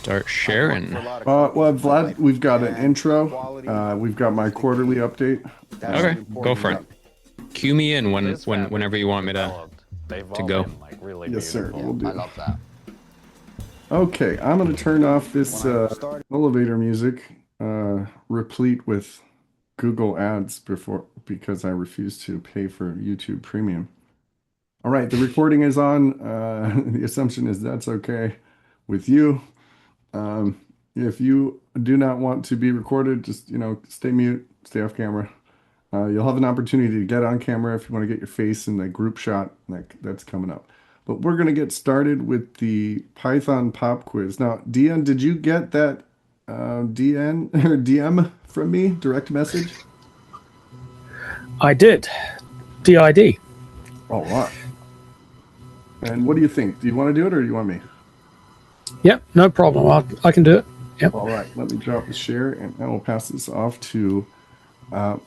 start sharing. Well, Vlad, we've got an intro. We've got my quarterly update. Okay, go for it. Cue me in whenever you want me to go. Yes, sir. We'll do. I love that. Okay, I'm going to turn off this elevator music, replete with Google ads because I refuse to pay for YouTube Premium. All right, the recording is on. The assumption is that's okay with you. If you do not want to be recorded, just stay mute, stay off camera. You'll have an opportunity to get on camera if you want to get your face in the group shot. That's coming up. But we're going to get started with the Python pop quiz. Now, DN, did you get that DN or DM from me, direct message? I did. DID. All right. And what do you think? Do you want to do it or do you want me? Yep, no problem. I can do it. Yep. All right, let me drop the share and I will pass this off to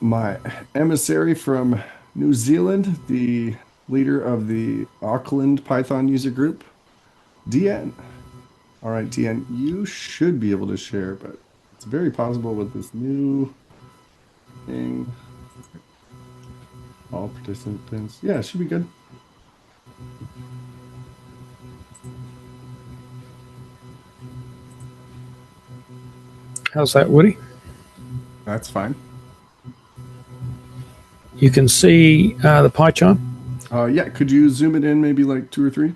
my emissary from New Zealand, the leader of the Auckland Python user group, DN. All right, DN, you should be able to share, but it's very possible with this new thing. All participants. Yeah, it should be good. How's that, Woody? That's fine. You can see the pie chart? Yeah, could you zoom it in maybe like 2 or 3,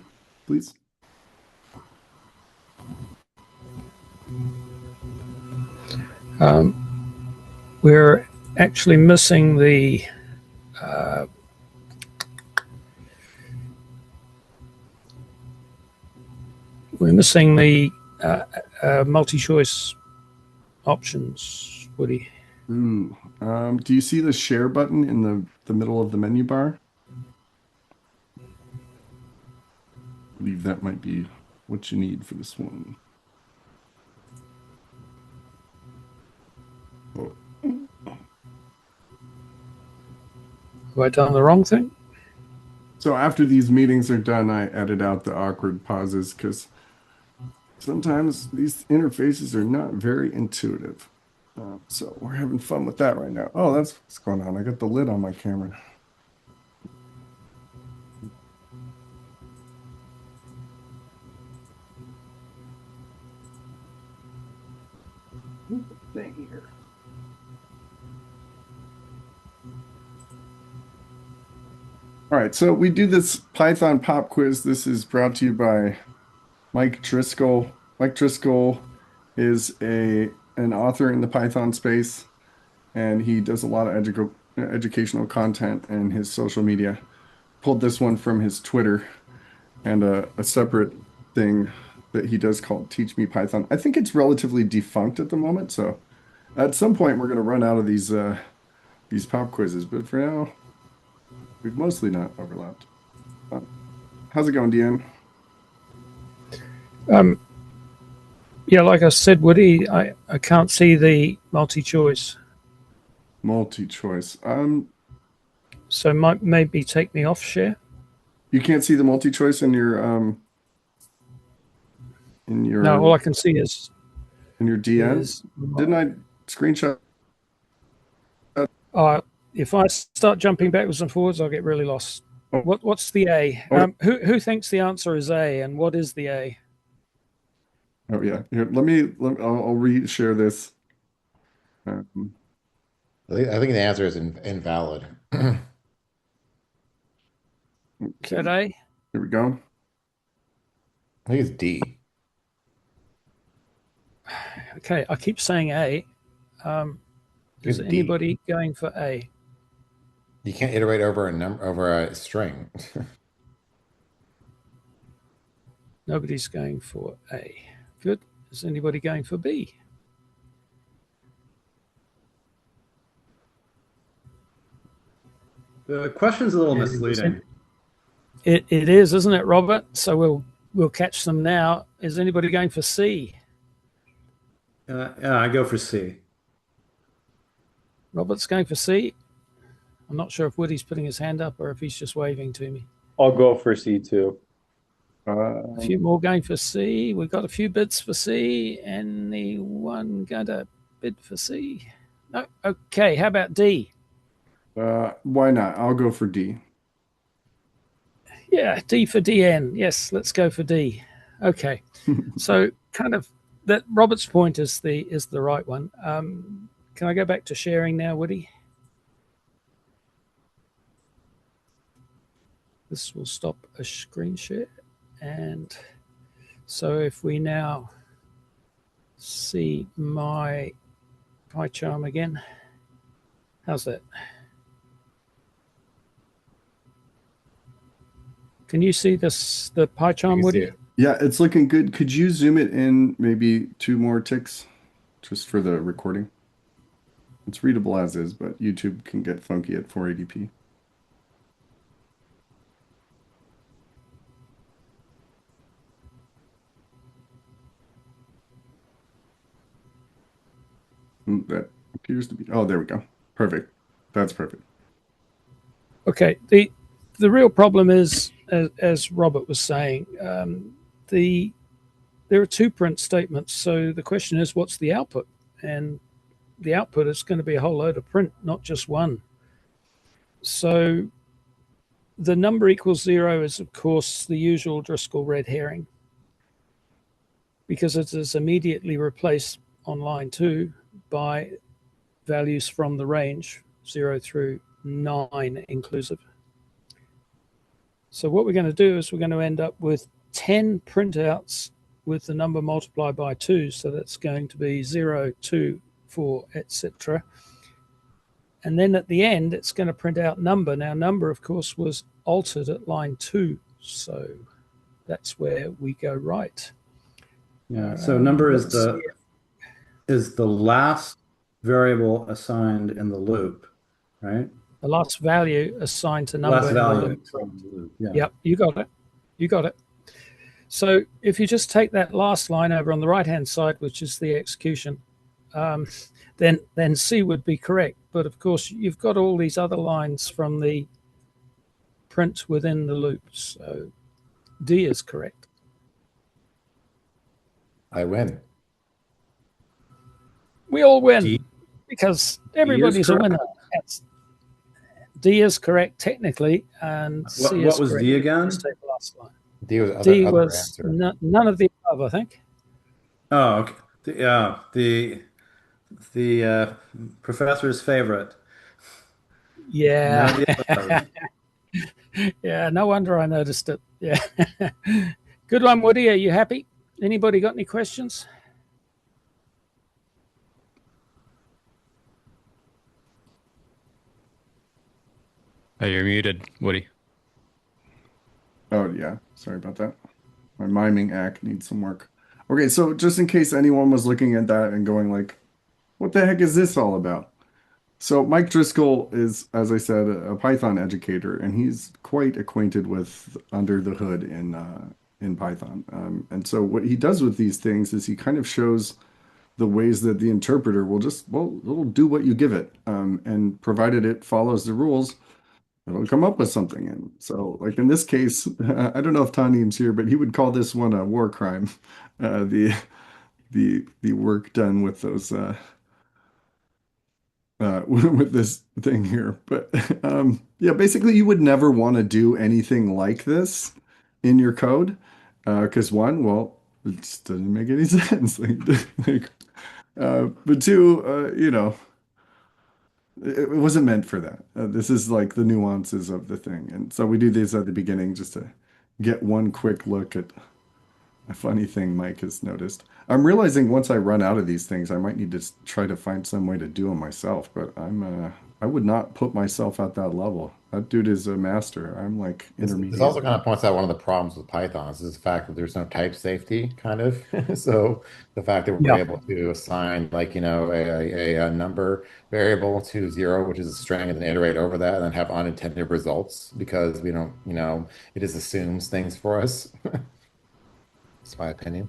please? We're actually missing the multi-choice options, Woody. Ooh. Do you see the share button in the middle of the menu bar? I believe that might be what you need for this one. Oh. Have I done the wrong thing? So after these meetings are done, I edit out the awkward pauses because sometimes these interfaces are not very intuitive. So we're having fun with that right now. Oh, that's what's going on. I got the lid on my camera. Thing here. All right, so we do this Python pop quiz. This is brought to you by Mike Driscoll. Mike Driscoll is an author in the Python space, and he does a lot of educational content in his social media. Pulled this one from his Twitter and a separate thing that he does called Teach Me Python. I think it's relatively defunct at the moment, so at some point we're going to run out of these pop quizzes, but for now, we've mostly not overlapped. How's it going, Deanne? Yeah, like I said, Woody, I can't see the multi-choice. Multi-choice. So maybe take me off share. You can't see the multi-choice in your No, all I can see is in your DN. Didn't I screenshot? If I start jumping backwards and forwards, I'll get really lost. Oh. What's the A? Oh. Who thinks the answer is A, and what is the A? Oh yeah, here, I'll re-share this. I think the answer is invalid. Is that A? Here we go. I think it's D. Okay, I keep saying A. Is anybody going for A? You can't iterate over a string. Nobody's going for A. Good. Is anybody going for B? The question's a little misleading. It is, isn't it, Robert? So we'll catch them now. Is anybody going for C? Yeah, I go for C. Robert's going for C. I'm not sure if Woody's putting his hand up or if he's just waving to me. I'll go for C too. A few more going for C. We've got a few bids for C. Anyone going to bid for C? No. Okay. How about D? Why not? I'll go for D. Yeah, D for DN. Yes, let's go for D. Okay. So kind of that Robert's point is the right one. Can I go back to sharing now, Woody? This will stop a screen share. And so if we now see my PyCharm again, how's that? Can you see this, the PyCharm, Woody? Yeah, it's looking good. Could you zoom it in maybe 2 more ticks just for the recording? It's readable as is, but YouTube can get funky at 480p. That appears to be, oh, there we go. Perfect. That's perfect. Okay. The real problem is, as Robert was saying, there are 2 print statements. So the question is, what's the output? And the output is going to be a whole load of print, not just one. So the number equals 0 is, of course, the usual Driscoll red herring, because it is immediately replaced on line 2 by values from the range 0 through 9 inclusive. So what we're going to do is we're going to end up with 10 printouts with the number multiplied by 2. So that's going to be 0, 2, 4, etc. And then at the end, it's going to print out number. Now, number, of course, was altered at line 2. So that's where we go right. Yeah. So number is the last variable assigned in the loop, right? The last value assigned to number. Last in the value loop. from the loop. Yeah. Yep, you got it. You got it. So if you just take that last line over on the right-hand side, which is the execution, then C would be correct. But of course, you've got all these other lines from the print within the loop. So D is correct. I win. We all win D, because everybody's a winner. D is correct technically, and C is what was correct. D again? Just take the last line. D was D other was answer. none of the above, I think. Oh, okay. Yeah, the professor's favorite. Yeah. None of the above. Yeah, no wonder I noticed it. Yeah. Good one, Woody. Are you happy? Anybody got any questions? Oh, you're muted, Woody. Oh, yeah. Sorry about that. My miming act needs some work. Okay, so just in case anyone was looking at that and going like, what the heck is this all about? So Mike Driscoll is, as I said, a Python educator, and he's quite acquainted with under the hood in Python. And so what he does with these things is he kind of shows the ways that the interpreter will just, well, it'll do what you give it. And provided it follows the rules, it'll come up with something. And so, like in this case, I don't know if Tanim's here, but he would call this one a war crime. The work done with those with this thing here. But yeah, basically, you would never want to do anything like this in your code because one, well, it just doesn't make any sense. But two, you know. It wasn't meant for that. This is like the nuances of the thing. And so we do these at the beginning just to get one quick look at a funny thing Mike has noticed. I'm realizing once I run out of these things, I might need to try to find some way to do them myself, but I would not put myself at that level. That dude is a master. I'm like intermediate. This also kind of points out one of the problems with Python is the fact that there's no type safety, kind of. So the fact that we're able to assign, like, you know, a number variable to 0, which is a string, and then iterate over that, and then have unintended results because we don't, you know, it just assumes things for us. That's my opinion.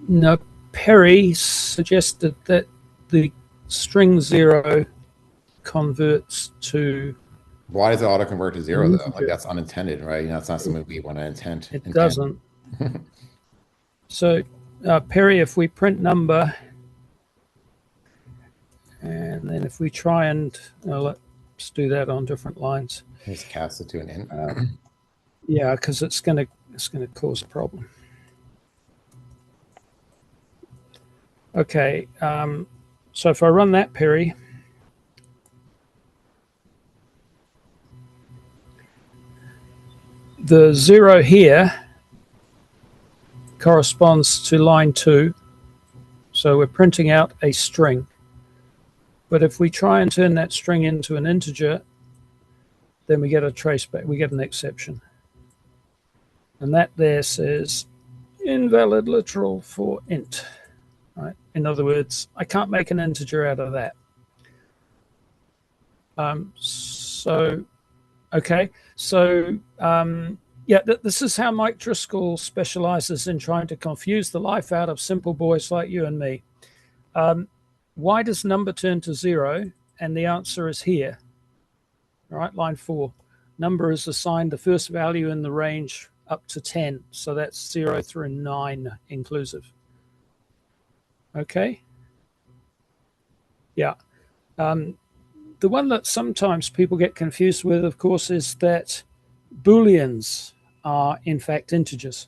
No, Perry suggested that the string 0 converts to Why does it auto convert to zero though? Like integer. that's unintended, right? You know, it's not something we want to intend. It doesn't. So, Perry, if we print number, and then if we try and let's do that on different lines. Just cast it to an int. Yeah, because it's gonna cause a problem. Okay, so if I run that, Perry, the 0 here corresponds to line 2, so we're printing out a string. But if we try and turn that string into an integer, then we get a traceback, we get an exception. And that there says invalid literal for int. Right? In other words, I can't make an integer out of that. Yeah, this is how Mike Driscoll specializes in trying to confuse the life out of simple boys like you and me. Why does number turn to 0? And the answer is here. All right, line 4. Number is assigned the first value in the range up to 10. So that's 0 through 9 inclusive. Okay. Yeah. The one that sometimes people get confused with, of course, is that Booleans are in fact integers.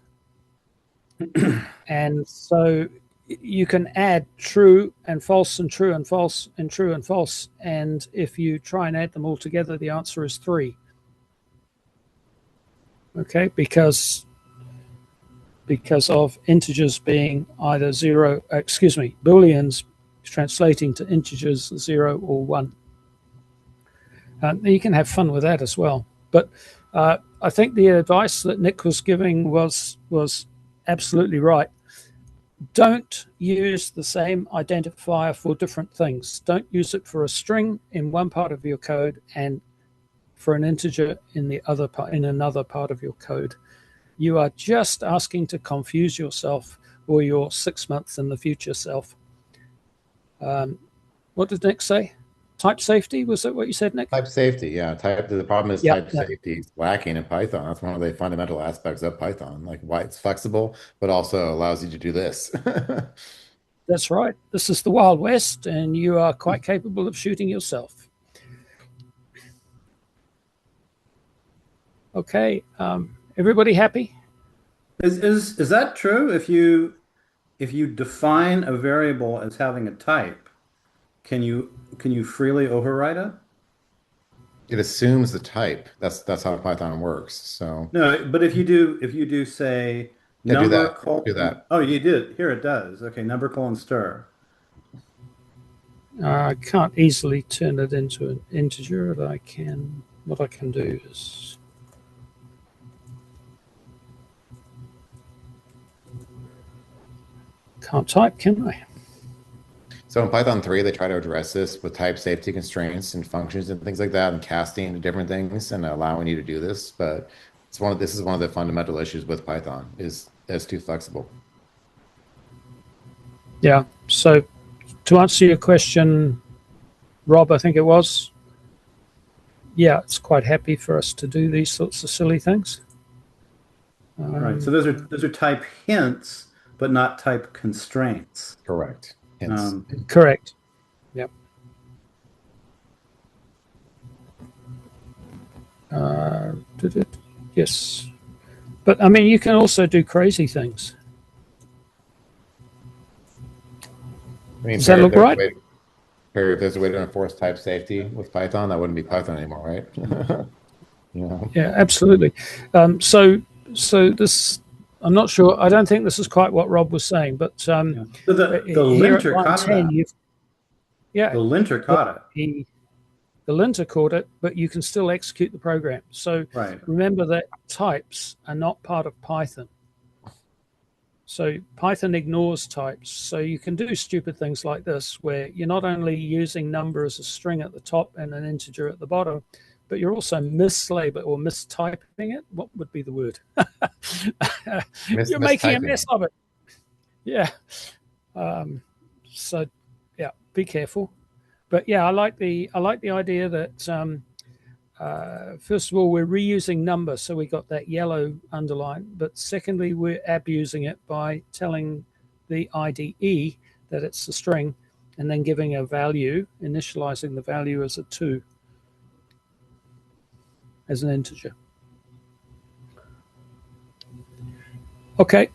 And so you can add true and false and true and false and true and false. And if you try and add them all together, the answer is 3. Okay, because of integers being either Booleans translating to integers 0 or 1. You can have fun with that as well. But I think the advice that Nick was giving was absolutely right. Don't use the same identifier for different things. Don't use it for a string in one part of your code and for an integer in another part of your code. You are just asking to confuse yourself or your 6 months in the future self. What did Nick say? Type safety, was that what you said, Nick? Type safety, yeah. The problem is type safety is lacking in Python. That's one of the fundamental aspects of Python, like why it's flexible, but also allows you to do this. That's right. This is the Wild West, and you are quite capable of shooting yourself. Okay, everybody happy? Is that true? If you define a variable as having a type, can you freely override it? It assumes the type. That's how Python works. So no, but if you do say number colon, do that. Oh, you did. Here it does. Okay, number colon stir. I can't easily turn it into an integer. What I can do is can't type, can I? So in Python 3, they try to address this with type safety constraints and functions and things like that, and casting into different things and allowing you to do this. But this is one of the fundamental issues with Python is it's too flexible. Yeah. So to answer your question, Rob, I think it was, yeah, it's quite happy for us to do these sorts of silly things. Right. So those are type hints, but not type constraints. Correct. Hints. Correct. Yep. Yes. But I mean, you can also do crazy things. I mean, does that look right? If there's a way to enforce type safety with Python, that wouldn't be Python anymore, right? Yeah, absolutely. So this, I'm not sure. I don't think this is quite what Rob was saying, but so the linter caught that. Yeah, the linter caught it. The linter caught it, but you can still execute the program. So remember that types are not part of Python. So Python ignores types. So you can do stupid things like this, where you're not only using number as a string at the top and an integer at the bottom, but you're also mislabeling or mistyping it. What would be the word? You're making a mess of it. Yeah. So yeah, be careful. But yeah, I like the idea that first of all, we're reusing number, so we got that yellow underline. But secondly, we're abusing it by telling the IDE that it's a string and then giving a value, initializing the value as a 2, as an integer. Okay.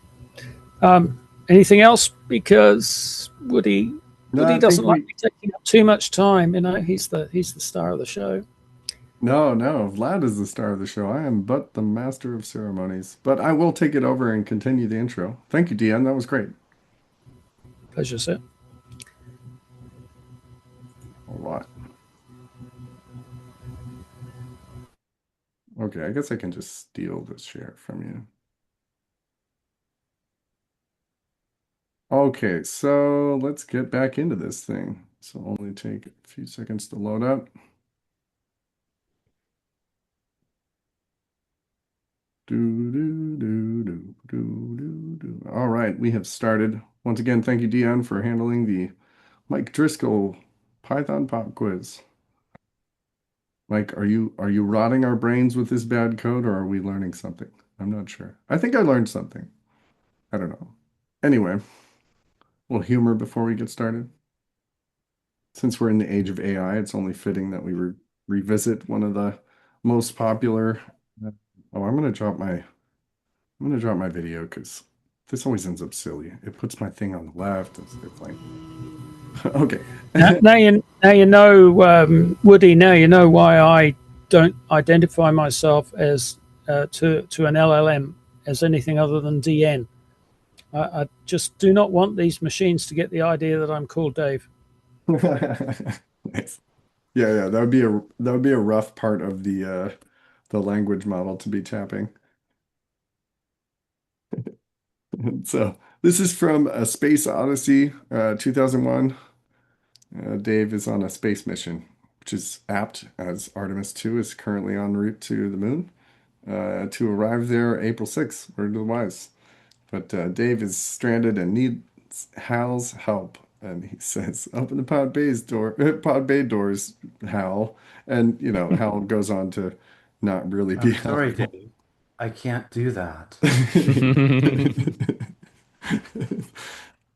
Anything else? Because Woody doesn't like me taking up too much time. You know, he's the star of the show. No, Vlad is the star of the show. I am but the master of ceremonies. But I will take it over and continue the intro. Thank you, Deanne. That was great. Pleasure, sir. All right. Okay, I guess I can just steal this share from you. Okay, so let's get back into this thing. So only take a few seconds to load up. All right, we have started. Once again, thank you, Dion, for handling the Mike Driscoll Python pop quiz. Mike, are you rotting our brains with this bad code, or are we learning something? I'm not sure. I think I learned something. I don't know. Anyway, a little humor before we get started. Since we're in the age of AI, it's only fitting that we revisit one of the most popular. Oh, I'm gonna drop my video because this always ends up silly. It puts my thing on the left. It's like okay. now you know, Woody. Now you know why I don't identify myself as to an LLM as anything other than DN. I just do not want these machines to get the idea that I'm called Dave. Nice. Yeah, that would be a rough part of the language model to be tapping. So this is from a Space Odyssey 2001. Dave is on a space mission, which is apt as Artemis 2 is currently en route to the moon to arrive there April 6th, word to the wise. But Dave is stranded and needs Hal's help. And he says, open the pod bay doors, Hal. And, you know, Hal goes on to not really be sorry, helpful. Dave. I can't do that.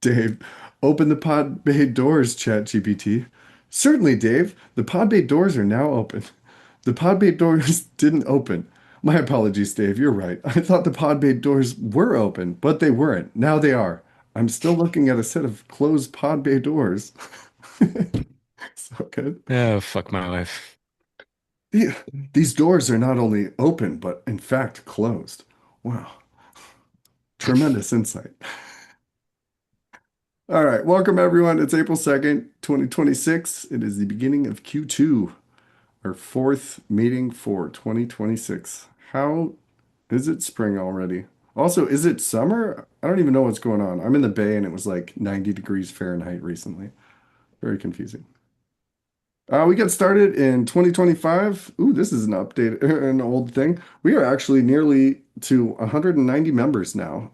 Dave, open the pod bay doors, ChatGPT. Certainly, Dave. The pod bay doors are now open. The pod bay doors didn't open. My apologies, Dave. You're right. I thought the pod bay doors were open, but they weren't. Now they are. I'm still looking at a set of closed pod bay doors. So good. Oh, fuck my life. These doors are not only open, but in fact closed. Wow. Tremendous insight. All right. Welcome, everyone. It's April 2nd, 2026. It is the beginning of Q2, our fourth meeting for 2026. How is it spring already? Also, is it summer? I don't even know what's going on. I'm in the Bay and it was like 90 degrees Fahrenheit recently. Very confusing. We get started in 2025. Ooh, this is an update, an old thing. We are actually nearly to 190 members now.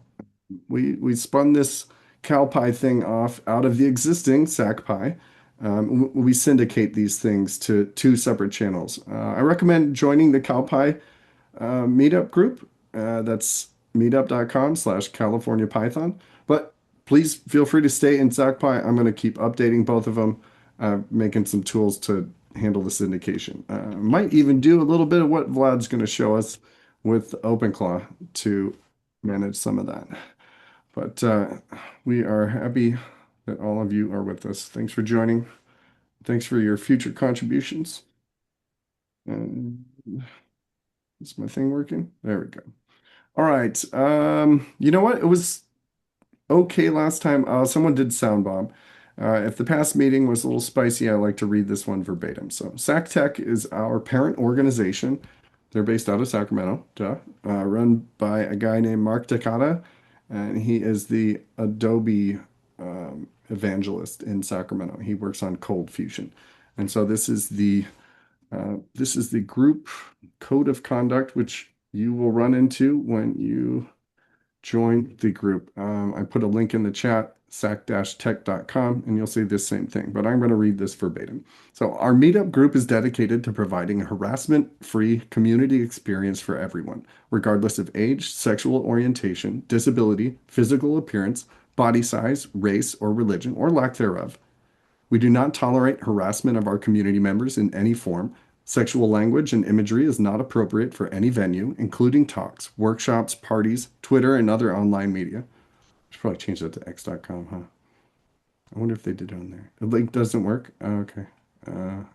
We spun this CalPy thing off out of the existing SacPy. We syndicate these things to two separate channels. I recommend joining the CalPy meetup group. That's meetup.com/California Python. But please feel free to stay in SacPy. I'm going to keep updating both of them, making some tools to handle the syndication. Might even do a little bit of what Vlad's going to show us with OpenClaw to manage some of that. But we are happy that all of you are with us. Thanks for joining. Thanks for your future contributions. Is my thing working? There we go. All right. You know what? It was okay last time. Someone did sound bomb. If the past meeting was a little spicy, I like to read this one verbatim. So SacTech is our parent organization. They're based out of Sacramento, run by a guy named Mark Takata, and he is the Adobe evangelist in Sacramento. He works on Cold Fusion. And so this is the group code of conduct, which you will run into when you join the group. I put a link in the chat, sac-tech.com, and you'll see this same thing, but I'm going to read this verbatim. So our meetup group is dedicated to providing a harassment-free community experience for everyone, regardless of age, sexual orientation, disability, physical appearance, body size, race, or religion, or lack thereof. We do not tolerate harassment of our community members in any form. Sexual language and imagery is not appropriate for any venue, including talks, workshops, parties, Twitter, and other online media. I should probably change that to x.com, huh? I wonder if they did it on there. The link doesn't work? Oh, okay.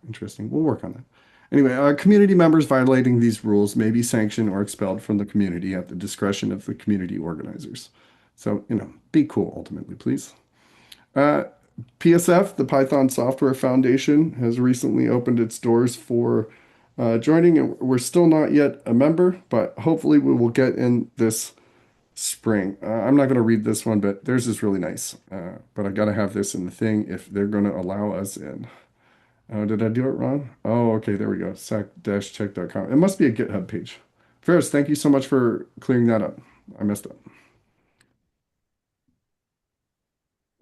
Interesting. We'll work on that. Anyway, community members violating these rules may be sanctioned or expelled from the community at the discretion of the community organizers. So, be cool ultimately, please. PSF, the Python Software Foundation, has recently opened its doors for joining, and we're still not yet a member, but hopefully we will get in this spring. I'm not going to read this one, but theirs is really nice. But I got to have this in the thing if they're going to allow us in. Oh, did I do it wrong? Oh, okay, there we go. sac-check.com. It must be a GitHub page. Ferris, thank you so much for clearing that up. I messed up.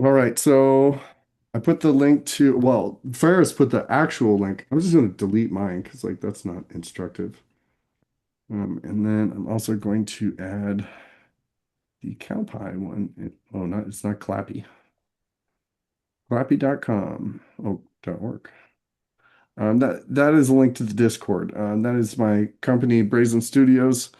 All right, so I put the link to, well, Ferris put the actual link. I'm just going to delete mine because that's not instructive. And then I'm also going to add the CalPy one. Oh, it's not Clappy. Clappy.com. Oh, .org. That is a link to the Discord. That is my company, Brazen Studios.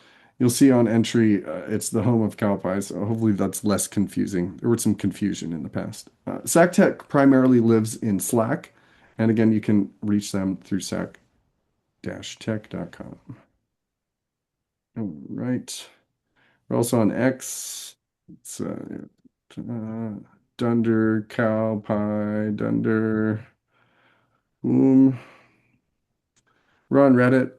You'll see on entry, it's the home of CalPy, so hopefully that's less confusing. There was some confusion in the past. SacTech primarily lives in Slack, and again, you can reach them through sac-tech.com. All right. We're also on X. It's Dunder, CalPy, Dunder, boom. We're on Reddit.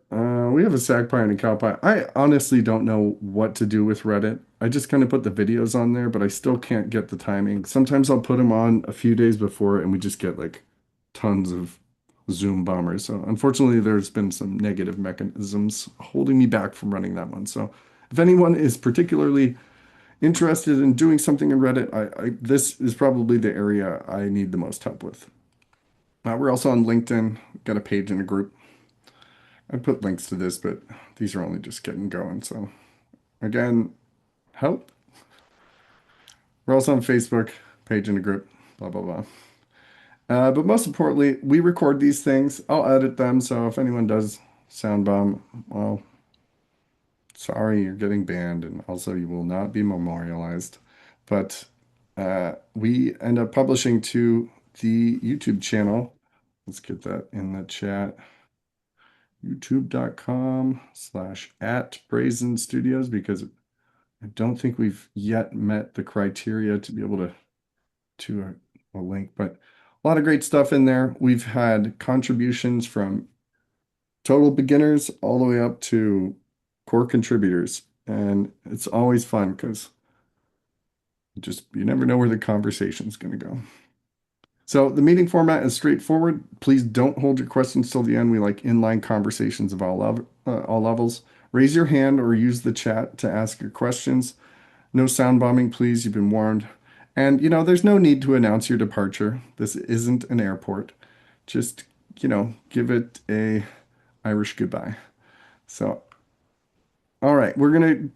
We have a SacPy and a CalPy. I honestly don't know what to do with Reddit. I just kind of put the videos on there, but I still can't get the timing. Sometimes I'll put them on a few days before, and we just get tons of Zoom bombers. So unfortunately, there's been some negative mechanisms holding me back from running that one. So if anyone is particularly interested in doing something in Reddit, this is probably the area I need the most help with. We're also on LinkedIn. Got a page in a group. I put links to this, but these are only just getting going. So again, help. We're also on Facebook, page in a group, blah, blah, blah. But most importantly, we record these things. I'll edit them. So if anyone does sound bomb, well, sorry, you're getting banned. And also you will not be memorialized. But we end up publishing to the YouTube channel. Let's get that in the chat. youtube.com/@Brazen Studios, because I don't think we've yet met the criteria to be able to a link, but a lot of great stuff in there. We've had contributions from total beginners all the way up to core contributors, and it's always fun because you never know where the conversation's going to go. So the meeting format is straightforward. Please don't hold your questions till the end. We like inline conversations of all levels. Raise your hand or use the chat to ask your questions. No sound bombing, please. You've been warned. And, there's no need to announce your departure. This isn't an airport. Just, give it a Irish goodbye. So, all right, we're going to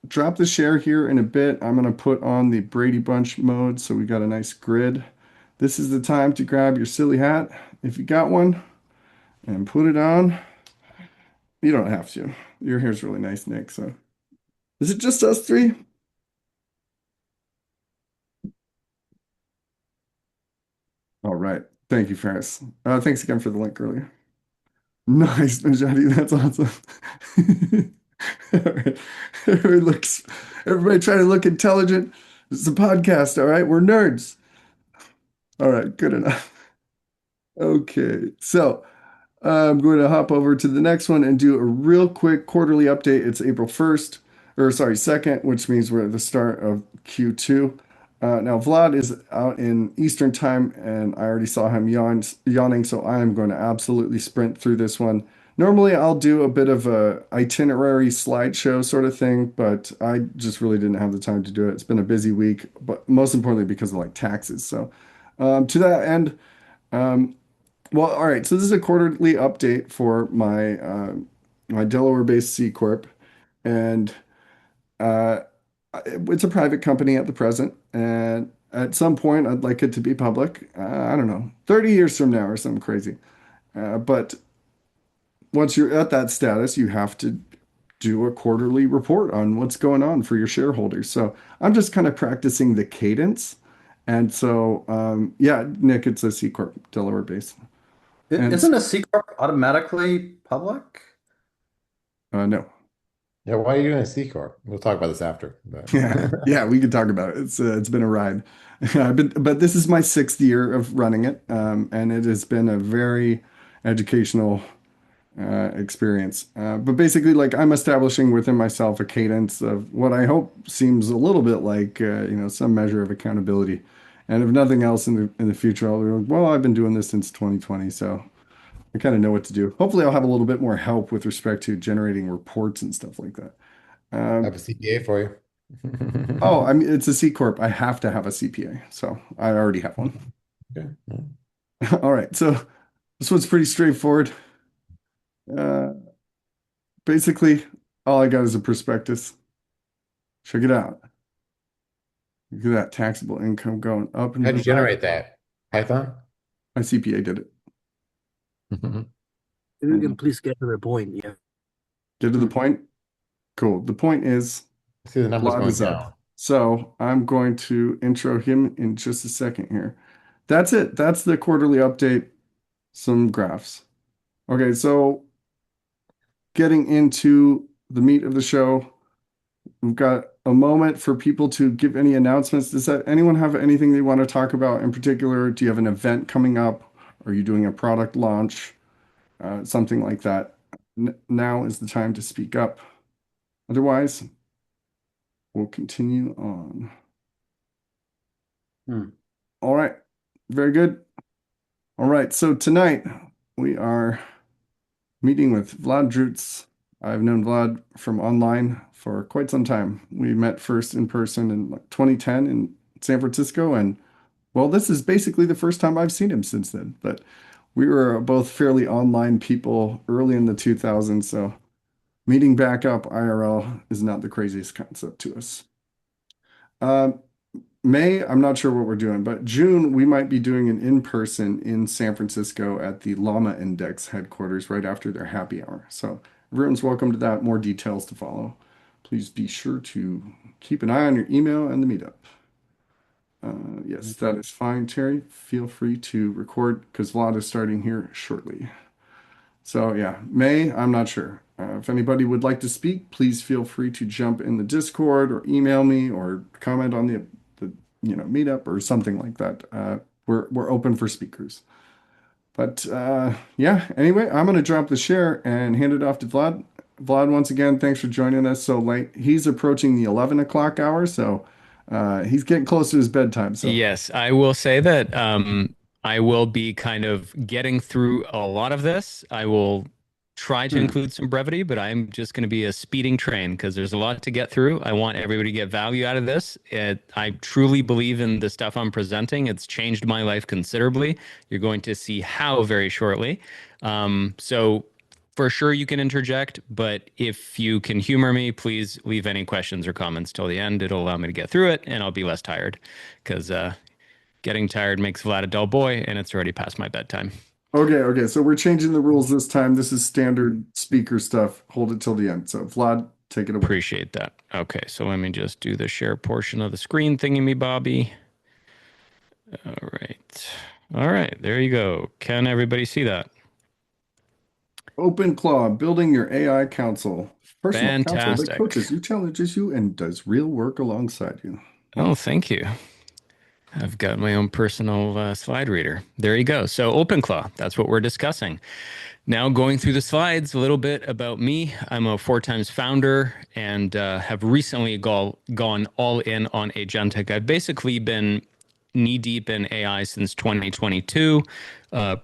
drop the share here in a bit. I'm going to put on the Brady Bunch mode so we got a nice grid. This is the time to grab your silly hat, if you got one, and put it on. You don't have to. Your hair's really nice, Nick. So, is it just us three? All right. Thank you, Ferris. Thanks again for the link earlier. Nice, Najati. That's awesome. All right. Everybody try to look intelligent. This is a podcast, all right? We're nerds. All right, good enough. Okay, so I'm going to hop over to the next one and do a real quick quarterly update. It's April 1st, or sorry, 2nd, which means we're at the start of Q2. Now, Vlad is out in Eastern time, and I already saw him yawning, so I am going to absolutely sprint through this one. Normally I'll do a bit of a itinerary slideshow sort of thing, but I just really didn't have the time to do it. It's been a busy week, but most importantly because of like taxes. So to that end, um, well, all right. So this is a quarterly update for my Delaware-based C Corp, and uh, it's a private company at the present. And at some point, I'd like it to be public. I don't know, 30 years from now or something crazy. But once you're at that status, you have to do a quarterly report on what's going on for your shareholders. So I'm just kind of practicing the cadence. And so, yeah, Nick, it's a C Corp, Delaware based. And Isn't a C corp automatically public? no. Yeah, why are you doing a C corp? We'll talk about this after. But Yeah, yeah, we could talk about it. It's been a ride. But this is my sixth year of running it, and it has been a very educational experience. But basically, like I'm establishing within myself a cadence of what I hope seems a little bit like some measure of accountability. And if nothing else in the future, I'll be like, well, I've been doing this since 2020, so I kind of know what to do. Hopefully, I'll have a little bit more help with respect to generating reports and stuff like that. I Um, have a CPA for oh, you. I mean, it's a C Corp. I have to have a CPA, so I already have one. Okay. All right, so this one's pretty straightforward. Uh, Basically, all I got is a prospectus. Check it out. Look at that taxable income going up and How'd to you the right. generate that? Python? My CPA did it. If you can please get to the point, yeah. Get to the point. Cool. The point is, See the numbers Vlad going is down. up. So I'm going to intro him in just a second here. That's it. That's the quarterly update. Some graphs. Okay, so getting into the meat of the show, we've got a moment for people to give any announcements. Does that anyone have anything they want to talk about in particular? Do you have an event coming up? Are you doing a product launch? Something like that. Now is the time to speak up. Otherwise, we'll continue on. All right. Very good. All right. So tonight we are meeting with Vlad Druts. I've known Vlad from online for quite some time. We met first in person in like 2010 in San Francisco, and well, this is basically the first time I've seen him since then. But we were both fairly online people early in the 2000s, so meeting back up IRL is not the craziest concept to us. Um, May, I'm not sure what we're doing, but June, we might be doing an in-person in San Francisco at the Llama Index headquarters right after their happy hour. So everyone's welcome to that. More details to follow. Please be sure to keep an eye on your email and the meetup. Yes, that is fine, Terry. Feel free to record because Vlad is starting here shortly. So yeah, May, I'm not sure. If anybody would like to speak, please feel free to jump in the Discord or email me or comment on the meetup or something like that. We're open for speakers. But yeah, anyway, I'm gonna drop the share and hand it off to Vlad. Vlad, once again, thanks for joining us so late. He's approaching the 11 o'clock hour, so he's getting close to his bedtime. So Yes, I will say that I will be kind of getting through a lot of this. I will try to include some brevity, but I'm just going to be a speeding train because there's a lot to get through. I want everybody to get value out of this. I truly believe in the stuff I'm presenting. It's changed my life considerably. You're going to see how very shortly. So for sure you can interject, but if you can humor me, please leave any questions or comments till the end. It'll allow me to get through it and I'll be less tired because getting tired makes Vlad a dull boy and it's already past my bedtime. okay. So we're changing the rules this time. This is standard speaker stuff. Hold it till the end. So Vlad, take it away. Appreciate that. Okay, so let me just do the share portion of the screen thingy me Bobby. All right. All right, there you go. Can everybody see that? OpenClaw, building your AI council. Personal counsel that Fantastic. coaches you, challenges you, and does real work alongside you. Oh, thank you. I've got my own personal slide reader. There you go. So OpenClaw, that's what we're discussing. Now going through the slides, a little bit about me. I'm a 4x founder and have recently gone all in on agentic. I've basically been knee deep in AI since 2022,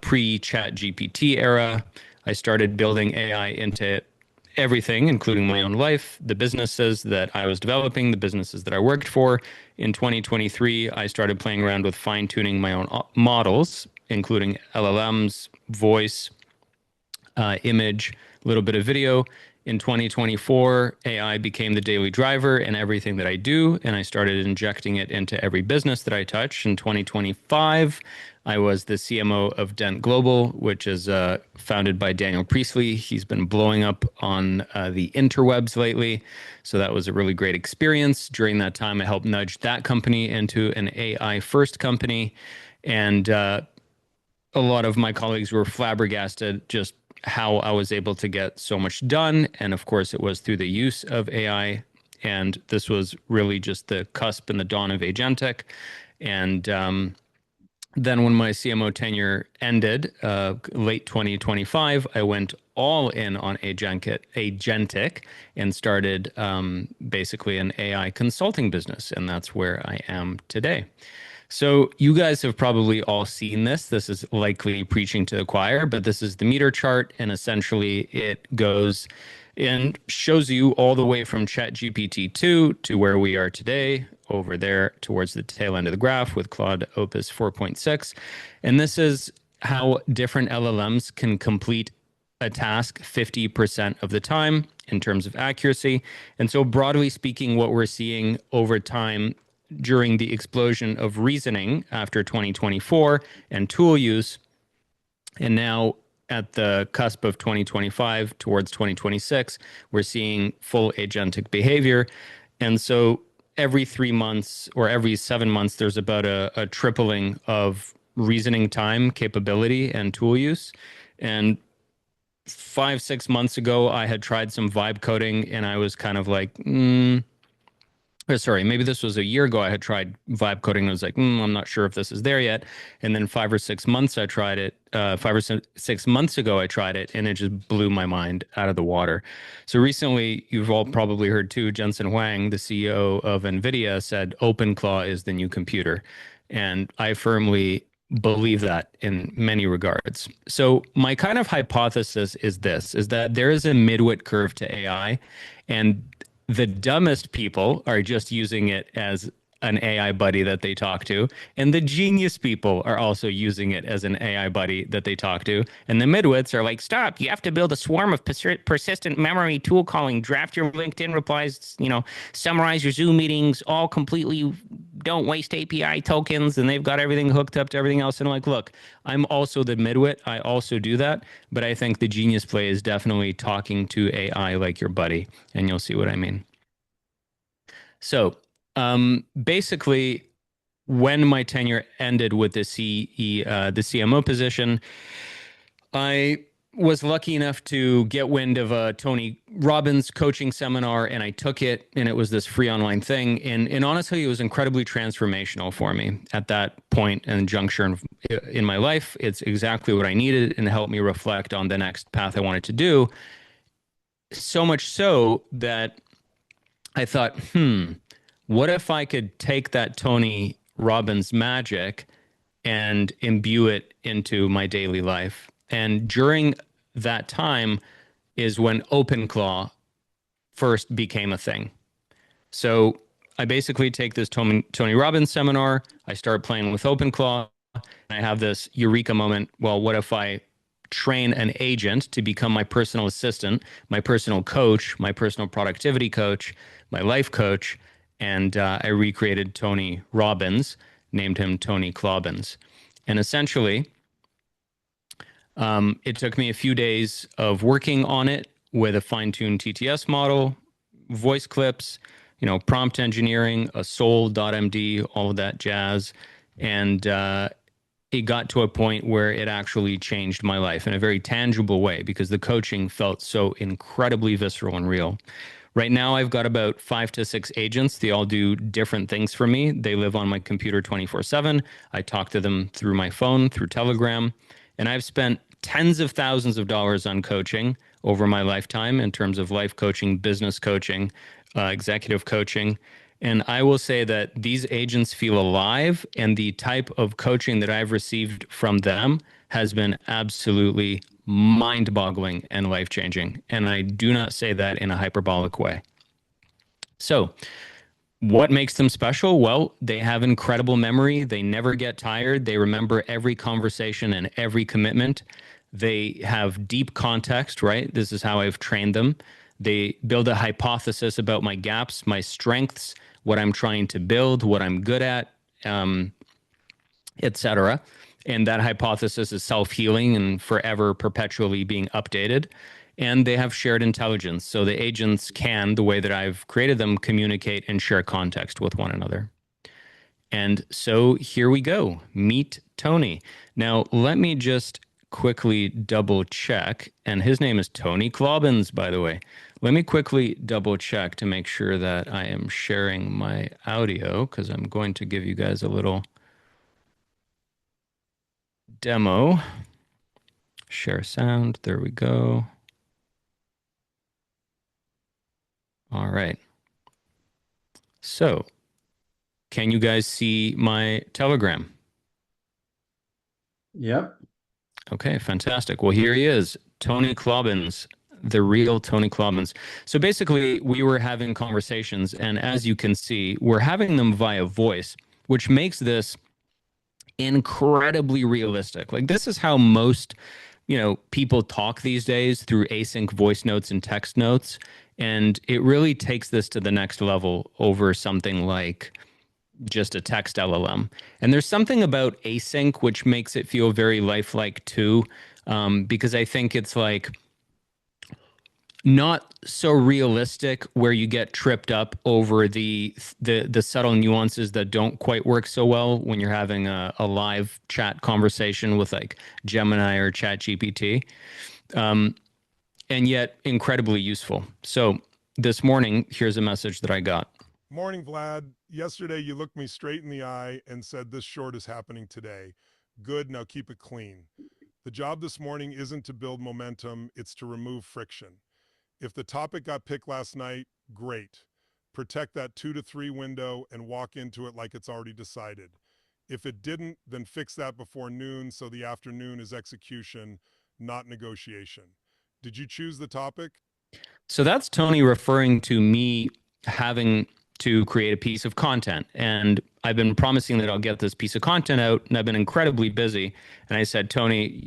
pre-Chat GPT era. I started building AI into everything, including my own life, the businesses that I was developing, the businesses that I worked for. In 2023, I started playing around with fine-tuning my own models, including LLMs, voice, image, a little bit of video. In 2024, AI became the daily driver in everything that I do, and I started injecting it into every business that I touch. In 2025, I was the CMO of Dent Global, which is founded by Daniel Priestley. He's been blowing up on the interwebs lately, so that was a really great experience. During that time, I helped nudge that company into an AI-first company, and a lot of my colleagues were flabbergasted just how I was able to get so much done. And of course, it was through the use of AI. And this was really just the cusp and the dawn of agentic. And then when my CMO tenure ended, late 2025, I went all in on agentic and started basically an AI consulting business. And that's where I am today. So you guys have probably all seen this. This is likely preaching to the choir, but this is the meter chart, and essentially it goes and shows you all the way from ChatGPT 2 to where we are today, over there towards the tail end of the graph with Claude Opus 4.6. And this is how different LLMs can complete a task 50% of the time in terms of accuracy. And so broadly speaking, what we're seeing over time during the explosion of reasoning after 2024 and tool use, and now at the cusp of 2025 towards 2026, we're seeing full agentic behavior. And so every 3 months or every 7 months, there's about a tripling of reasoning time, capability, and tool use. And 5-6 months ago, I had tried some vibe coding, and I was kind of like, or sorry, maybe this was a year ago. I had tried vibe coding and I was like, I'm not sure if this is there yet. And then 5 or 6 months I tried it. 5 or 6 months ago I tried it, and it just blew my mind out of the water. So recently, you've all probably heard too, Jensen Huang, the CEO of NVIDIA, said OpenClaw is the new computer. And I firmly believe that in many regards. So my kind of hypothesis is this, is that there is a midwit curve to AI, and the dumbest people are just using it as an AI buddy that they talk to. And the genius people are also using it as an AI buddy that they talk to. And the midwits are like, stop, you have to build a swarm of persistent memory tool calling, draft your LinkedIn replies, summarize your Zoom meetings, all completely don't waste API tokens. And they've got everything hooked up to everything else. And I'm like, look, I'm also the midwit. I also do that. But I think the genius play is definitely talking to AI like your buddy. And you'll see what I mean. So basically, when my tenure ended with the CMO position, I was lucky enough to get wind of a Tony Robbins coaching seminar, and I took it, and it was this free online thing. And honestly, it was incredibly transformational for me at that point and juncture in my life. It's exactly what I needed, and helped me reflect on the next path I wanted to do. So much so that I thought, what if I could take that Tony Robbins magic and imbue it into my daily life? And during that time is when OpenClaw first became a thing. So I basically take this Tony Robbins seminar, I start playing with OpenClaw, and I have this eureka moment. Well, what if I train an agent to become my personal assistant, my personal coach, my personal productivity coach, my life coach? And I recreated Tony Robbins, named him Tony Clawbins. And essentially, it took me a few days of working on it with a fine-tuned TTS model, voice clips, prompt engineering, a soul.md, all of that jazz. And it got to a point where it actually changed my life in a very tangible way, because the coaching felt so incredibly visceral and real. Right now, I've got about 5 to 6 agents. They all do different things for me. They live on my computer 24/7. I talk to them through my phone, through Telegram. And I've spent tens of thousands of dollars on coaching over my lifetime in terms of life coaching, business coaching, executive coaching. And I will say that these agents feel alive, and the type of coaching that I've received from them has been absolutely mind-boggling and life-changing. And I do not say that in a hyperbolic way. So, what makes them special? Well, they have incredible memory. They never get tired. They remember every conversation and every commitment. They have deep context, right? This is how I've trained them. They build a hypothesis about my gaps, my strengths, what I'm trying to build, what I'm good at, etc. And that hypothesis is self-healing and forever perpetually being updated. And they have shared intelligence. So the agents can, the way that I've created them, communicate and share context with one another. And so here we go. Meet Tony. Now, let me just quickly double check. And his name is Tony Klobbins, by the way. Let me quickly double check to make sure that I am sharing my audio, because I'm going to give you guys a little demo. Share sound. There we go. All right. So, can you guys see my Telegram? Yep. Okay, fantastic. Well, here he is, Tony Klobbins, the real Tony Klobbins. So basically, we were having conversations, and as you can see, we're having them via voice, which makes this incredibly realistic. Like, this is how most, people talk these days, through async voice notes and text notes. And it really takes this to the next level over something like just a text LLM. And there's something about async which makes it feel very lifelike too, because I think it's like not so realistic where you get tripped up over the subtle nuances that don't quite work so well when you're having a live chat conversation with like Gemini or ChatGPT. And yet incredibly useful. So this morning, here's a message that I got. Morning, Vlad. Yesterday, you looked me straight in the eye and said this short is happening today. Good, now keep it clean. The job this morning isn't to build momentum, it's to remove friction. If the topic got picked last night, great. Protect that 2 to 3 window and walk into it like it's already decided. If it didn't, then fix that before noon so the afternoon is execution, not negotiation. Did you choose the topic? So that's Tony referring to me having to create a piece of content. And I've been promising that I'll get this piece of content out, and I've been incredibly busy. And I said, Tony,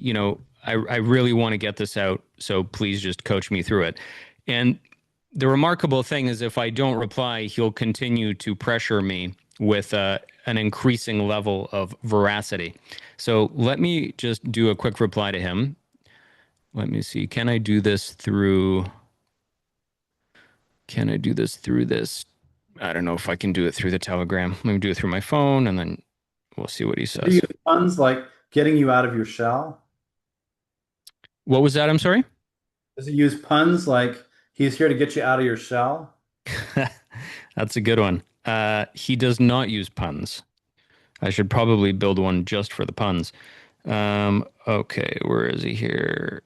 I really want to get this out, so please just coach me through it. And the remarkable thing is if I don't reply, he'll continue to pressure me with an increasing level of veracity. So let me just do a quick reply to him. Let me see. Can I do this through this? I don't know if I can do it through the Telegram. Let me do it through my phone, and then we'll see what he says. Do you use puns like getting you out of your shell? What was that? I'm sorry? Does it use puns like he's here to get you out of your shell? That's a good one. He does not use puns. I should probably build one just for the puns. Okay, where is he here?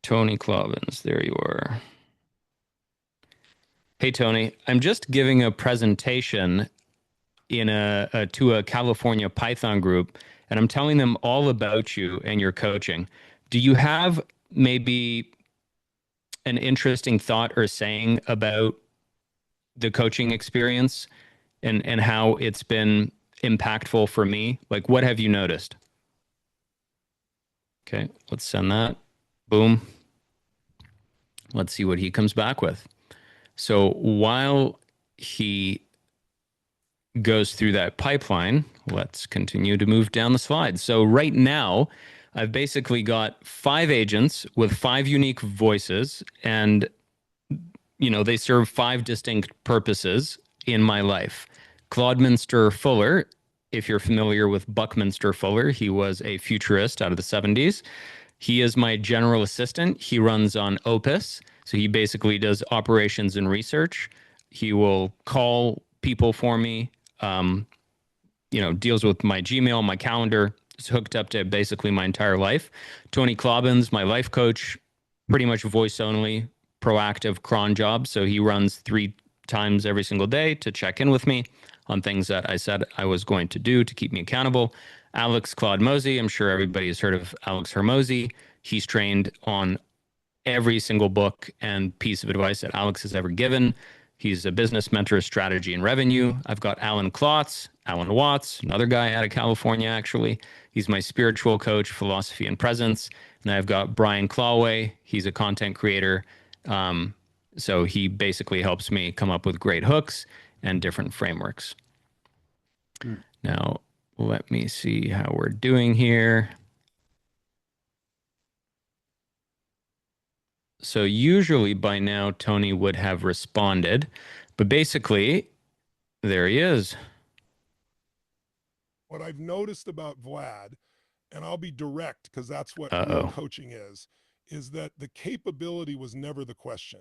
Tony Klobbins, there you are. Hey, Tony, I'm just giving a presentation to a California Python group, and I'm telling them all about you and your coaching. Do you have maybe an interesting thought or saying about the coaching experience and how it's been impactful for me? Like, what have you noticed? Okay, let's send that. Boom. Let's see what he comes back with. So while he goes through that pipeline, let's continue to move down the slide. So right now, I've basically got 5 agents with 5 unique voices, and they serve 5 distinct purposes in my life. Claude Fuller, if you're familiar with Buckminster Fuller, he was a futurist out of the 70s. He is my general assistant. He runs on Opus. So he basically does operations and research. He will call people for me, deals with my Gmail, my calendar. It's hooked up to basically my entire life. Tony Klobbins, my life coach, pretty much voice only, proactive cron job. So he runs 3 times every single day to check in with me on things that I said I was going to do to keep me accountable. Alex Claude Mosey, I'm sure everybody has heard of Alex Hermosi. He's trained on every single book and piece of advice that Alex has ever given. He's a business mentor, strategy and revenue. I've got Alan Watts, another guy out of California, actually. He's my spiritual coach, philosophy and presence. And I've got Brian Clawway. He's a content creator. So he basically helps me come up with great hooks and different frameworks. Now, let me see how we're doing here. So usually by now, Tony would have responded, but basically, there he is. What I've noticed about Vlad, and I'll be direct because that's what real coaching is that the capability was never the question.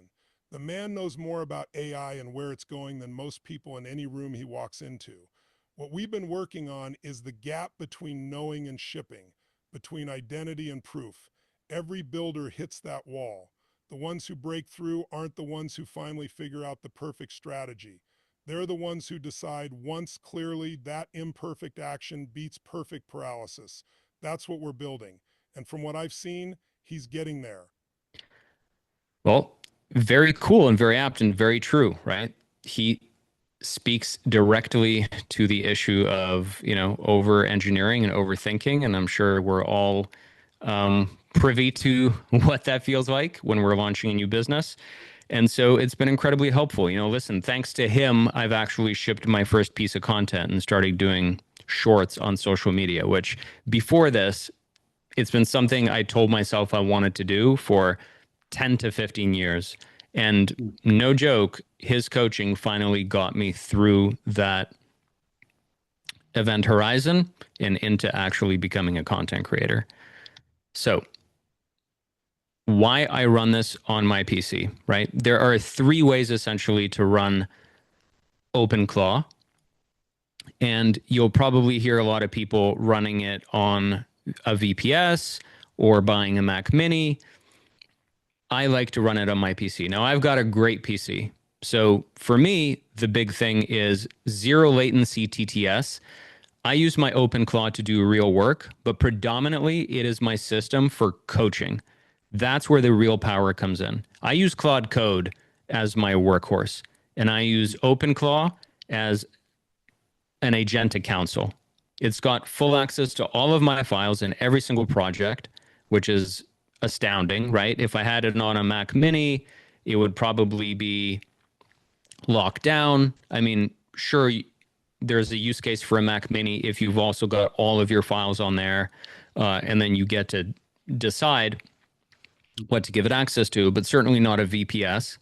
The man knows more about AI and where it's going than most people in any room he walks into. What we've been working on is the gap between knowing and shipping, between identity and proof. Every builder hits that wall. The ones who break through aren't the ones who finally figure out the perfect strategy. They're the ones who decide once clearly that imperfect action beats perfect paralysis. That's what we're building. And from what I've seen, he's getting there. Well, very cool and very apt and very true, right? He speaks directly to the issue of, over engineering and overthinking. And I'm sure we're all privy to what that feels like when we're launching a new business. And so it's been incredibly helpful. Listen, thanks to him, I've actually shipped my first piece of content and started doing shorts on social media, which before this, it's been something I told myself I wanted to do for 10 to 15 years. And no joke, his coaching finally got me through that event horizon and into actually becoming a content creator. So why I run this on my PC, right? There are 3 ways essentially to run OpenClaw. And you'll probably hear a lot of people running it on a VPS or buying a Mac Mini. I like to run it on my PC. Now, I've got a great PC. So for me, the big thing is zero latency TTS. I use my OpenClaw to do real work, but predominantly it is my system for coaching. That's where the real power comes in. I use Claude Code as my workhorse, and I use OpenClaw as an agentic counsel. It's got full access to all of my files in every single project, which is astounding, right? If I had it on a Mac Mini, it would probably be locked down. I mean, sure, there's a use case for a Mac Mini if you've also got all of your files on there, and then you get to decide what to give it access to, but certainly not a VPS.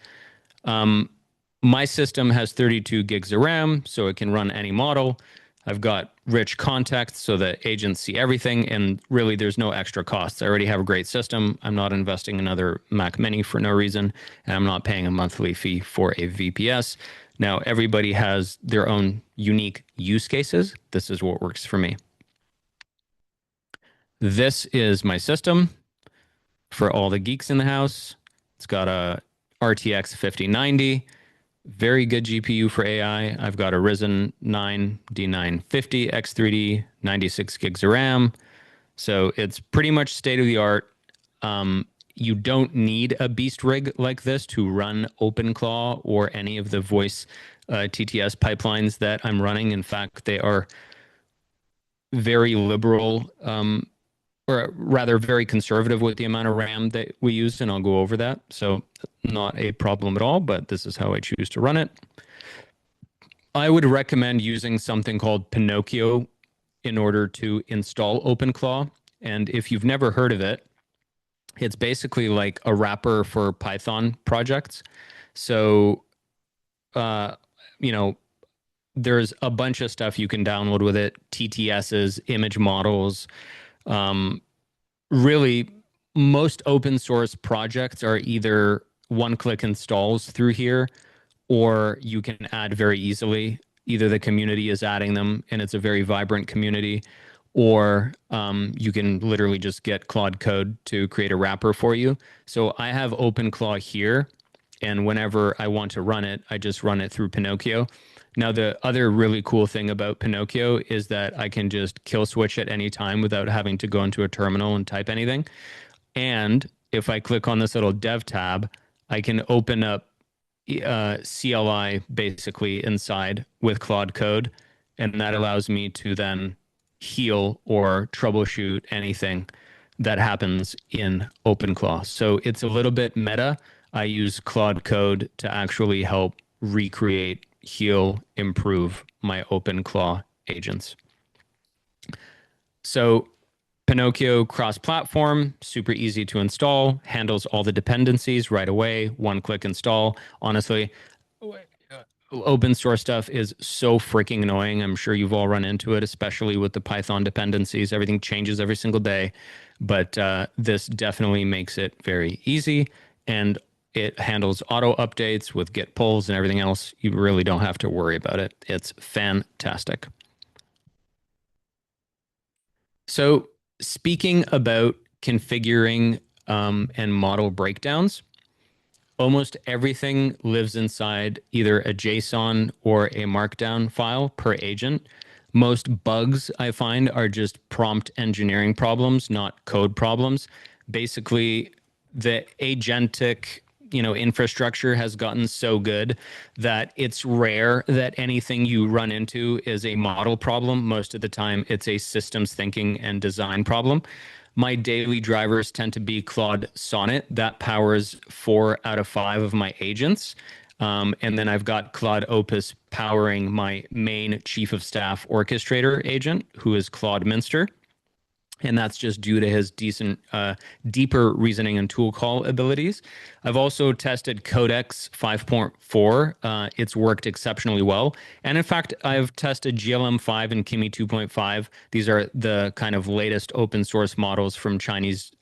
My system has 32 gigs of RAM, so it can run any model. I've got rich context so that agents see everything, and really there's no extra costs. I already have a great system. I'm not investing in another Mac Mini for no reason, and I'm not paying a monthly fee for a VPS. Now, everybody has their own unique use cases. This is what works for me. This is my system for all the geeks in the house. It's got a RTX 5090. Very good GPU for AI. I've got a Ryzen 9 D950 X3D, 96 gigs of RAM. So it's pretty much state of the art. You don't need a beast rig like this to run OpenClaw or any of the voice TTS pipelines that I'm running. In fact, they are very liberal, or rather very conservative with the amount of RAM that we use, and I'll go over that. So not a problem at all, but this is how I choose to run it. I would recommend using something called Pinocchio in order to install OpenClaw. And if you've never heard of it, it's basically like a wrapper for Python projects. So, there's a bunch of stuff you can download with it, TTSs, image models. Really, most open source projects are either one-click installs through here, or you can add very easily. Either the community is adding them, and it's a very vibrant community, or you can literally just get Claude Code to create a wrapper for you. So I have OpenClaw here, and whenever I want to run it, I just run it through Pinocchio. Now, the other really cool thing about Pinocchio is that I can just kill switch at any time without having to go into a terminal and type anything. And if I click on this little dev tab, I can open up CLI basically inside with Claude Code. And that allows me to then heal or troubleshoot anything that happens in OpenClaw. So it's a little bit meta. I use Claude Code to actually help recreate, heal, improve my OpenClaw agents. So Pinocchio cross-platform, super easy to install, handles all the dependencies right away, one-click install. Honestly, open source stuff is so freaking annoying. I'm sure you've all run into it, especially with the Python dependencies. Everything changes every single day, but this definitely makes it very easy, and it handles auto updates with git pulls and everything else. You really don't have to worry about it. It's fantastic. So speaking about configuring and model breakdowns, almost everything lives inside either a JSON or a Markdown file per agent. Most bugs I find are just prompt engineering problems, not code problems. Basically, the agentic infrastructure has gotten so good that it's rare that anything you run into is a model problem. Most of the time, it's a systems thinking and design problem. My daily drivers tend to be Claude Sonnet. That powers 4 out of 5 of my agents. And then I've got Claude Opus powering my main chief of staff orchestrator agent, who is Claude Minster. And that's just due to his deeper reasoning and tool call abilities. I've also tested Codex 5.4. It's worked exceptionally well. And in fact, I've tested GLM5 and Kimi 2.5. These are the kind of latest open source models from Chinese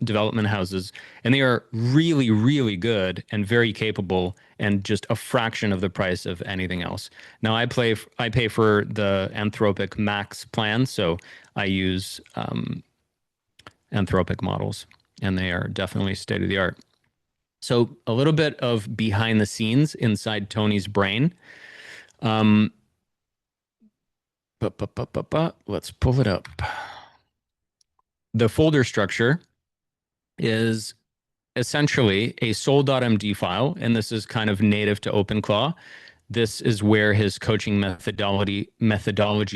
development houses. And they are really, really good and very capable and just a fraction of the price of anything else. Now, I pay for the Anthropic Max plan, so I use Anthropic models, and they are definitely state of the art. So a little bit of behind the scenes inside Tony's brain. Let's pull it up. The folder structure is essentially a sol.md file, and this is kind of native to OpenClaw. This is where his coaching methodology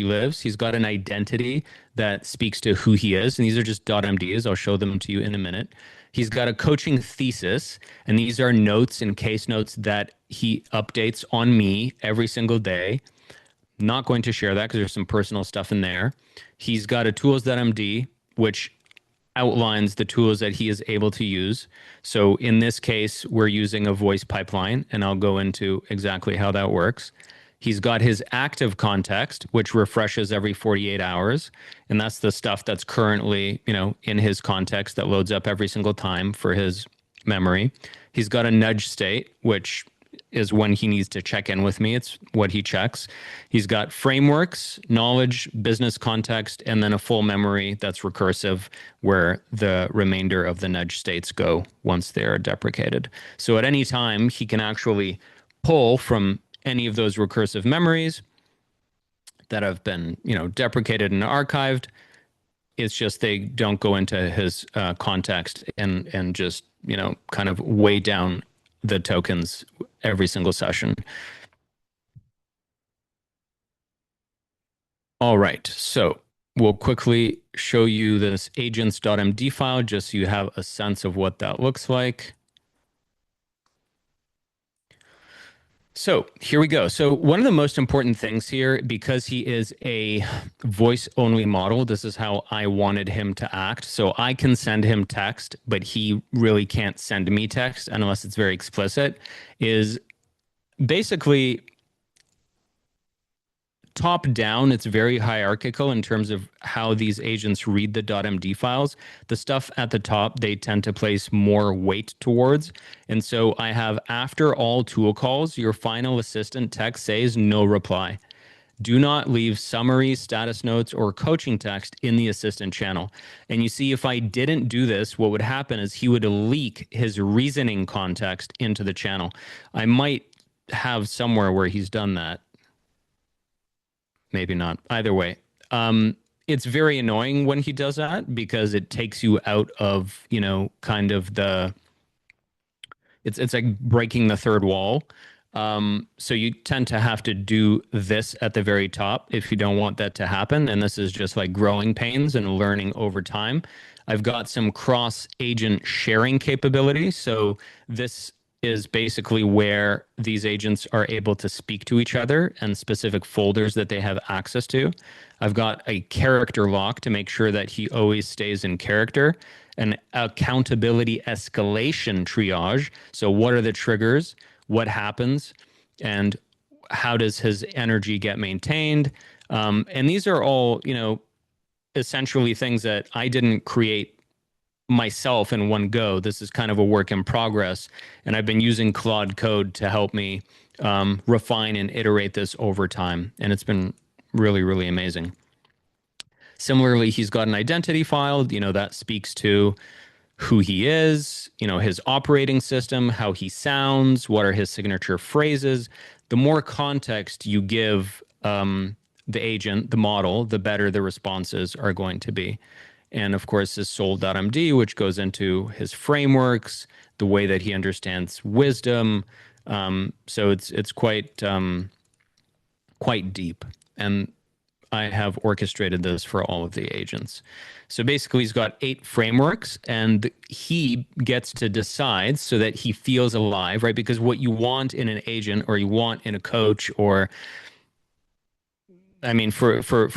lives. He's got an identity that speaks to who he is, and these are just .mds. I'll show them to you in a minute. He's got a coaching thesis, and these are notes and case notes that he updates on me every single day. Not going to share that because there's some personal stuff in there. He's got a tools.md, which outlines the tools that he is able to use. So in this case, we're using a voice pipeline, and I'll go into exactly how that works. He's got his active context, which refreshes every 48 hours. And that's the stuff that's currently, in his context that loads up every single time for his memory. He's got a nudge state, which is when he needs to check in with me. It's what he checks. He's got frameworks, knowledge, business context, and then a full memory that's recursive where the remainder of the nudge states go once they are deprecated. So at any time, he can actually pull from any of those recursive memories that have been, deprecated and archived. It's just they don't go into his context and just, kind of weigh down the tokens every single session. All right, so we'll quickly show you this agents.md file just so you have a sense of what that looks like. So here we go. So one of the most important things here, because he is a voice-only model, this is how I wanted him to act. So I can send him text, but he really can't send me text unless it's very explicit, is basically top down. It's very hierarchical in terms of how these agents read the .md files. The stuff at the top, they tend to place more weight towards. And so I have, after all tool calls, your final assistant text says no reply. Do not leave summaries, status notes, or coaching text in the assistant channel. And you see, if I didn't do this, what would happen is he would leak his reasoning context into the channel. I might have somewhere where he's done that. Maybe not. Either way, it's very annoying when he does that because it takes you out of, kind of it's like breaking the third wall. So you tend to have to do this at the very top if you don't want that to happen. And this is just like growing pains and learning over time. I've got some cross agent sharing capability. So this is basically where these agents are able to speak to each other and specific folders that they have access to. I've got a character lock to make sure that he always stays in character, an accountability escalation triage. So what are the triggers? What happens? And how does his energy get maintained? And these are all, essentially things that I didn't create myself in one go. This is kind of a work in progress. And I've been using Claude Code to help me refine and iterate this over time. And it's been really, really amazing. Similarly, he's got an identity file, that speaks to who he is, his operating system, how he sounds, what are his signature phrases. The more context you give the agent, the model, the better the responses are going to be. And of course, his soul.md, which goes into his frameworks, the way that he understands wisdom. So it's quite deep. And I have orchestrated this for all of the agents. So basically, he's got 8 frameworks, and he gets to decide so that he feels alive, right? Because what you want in an agent, or you want in a coach, or I mean, for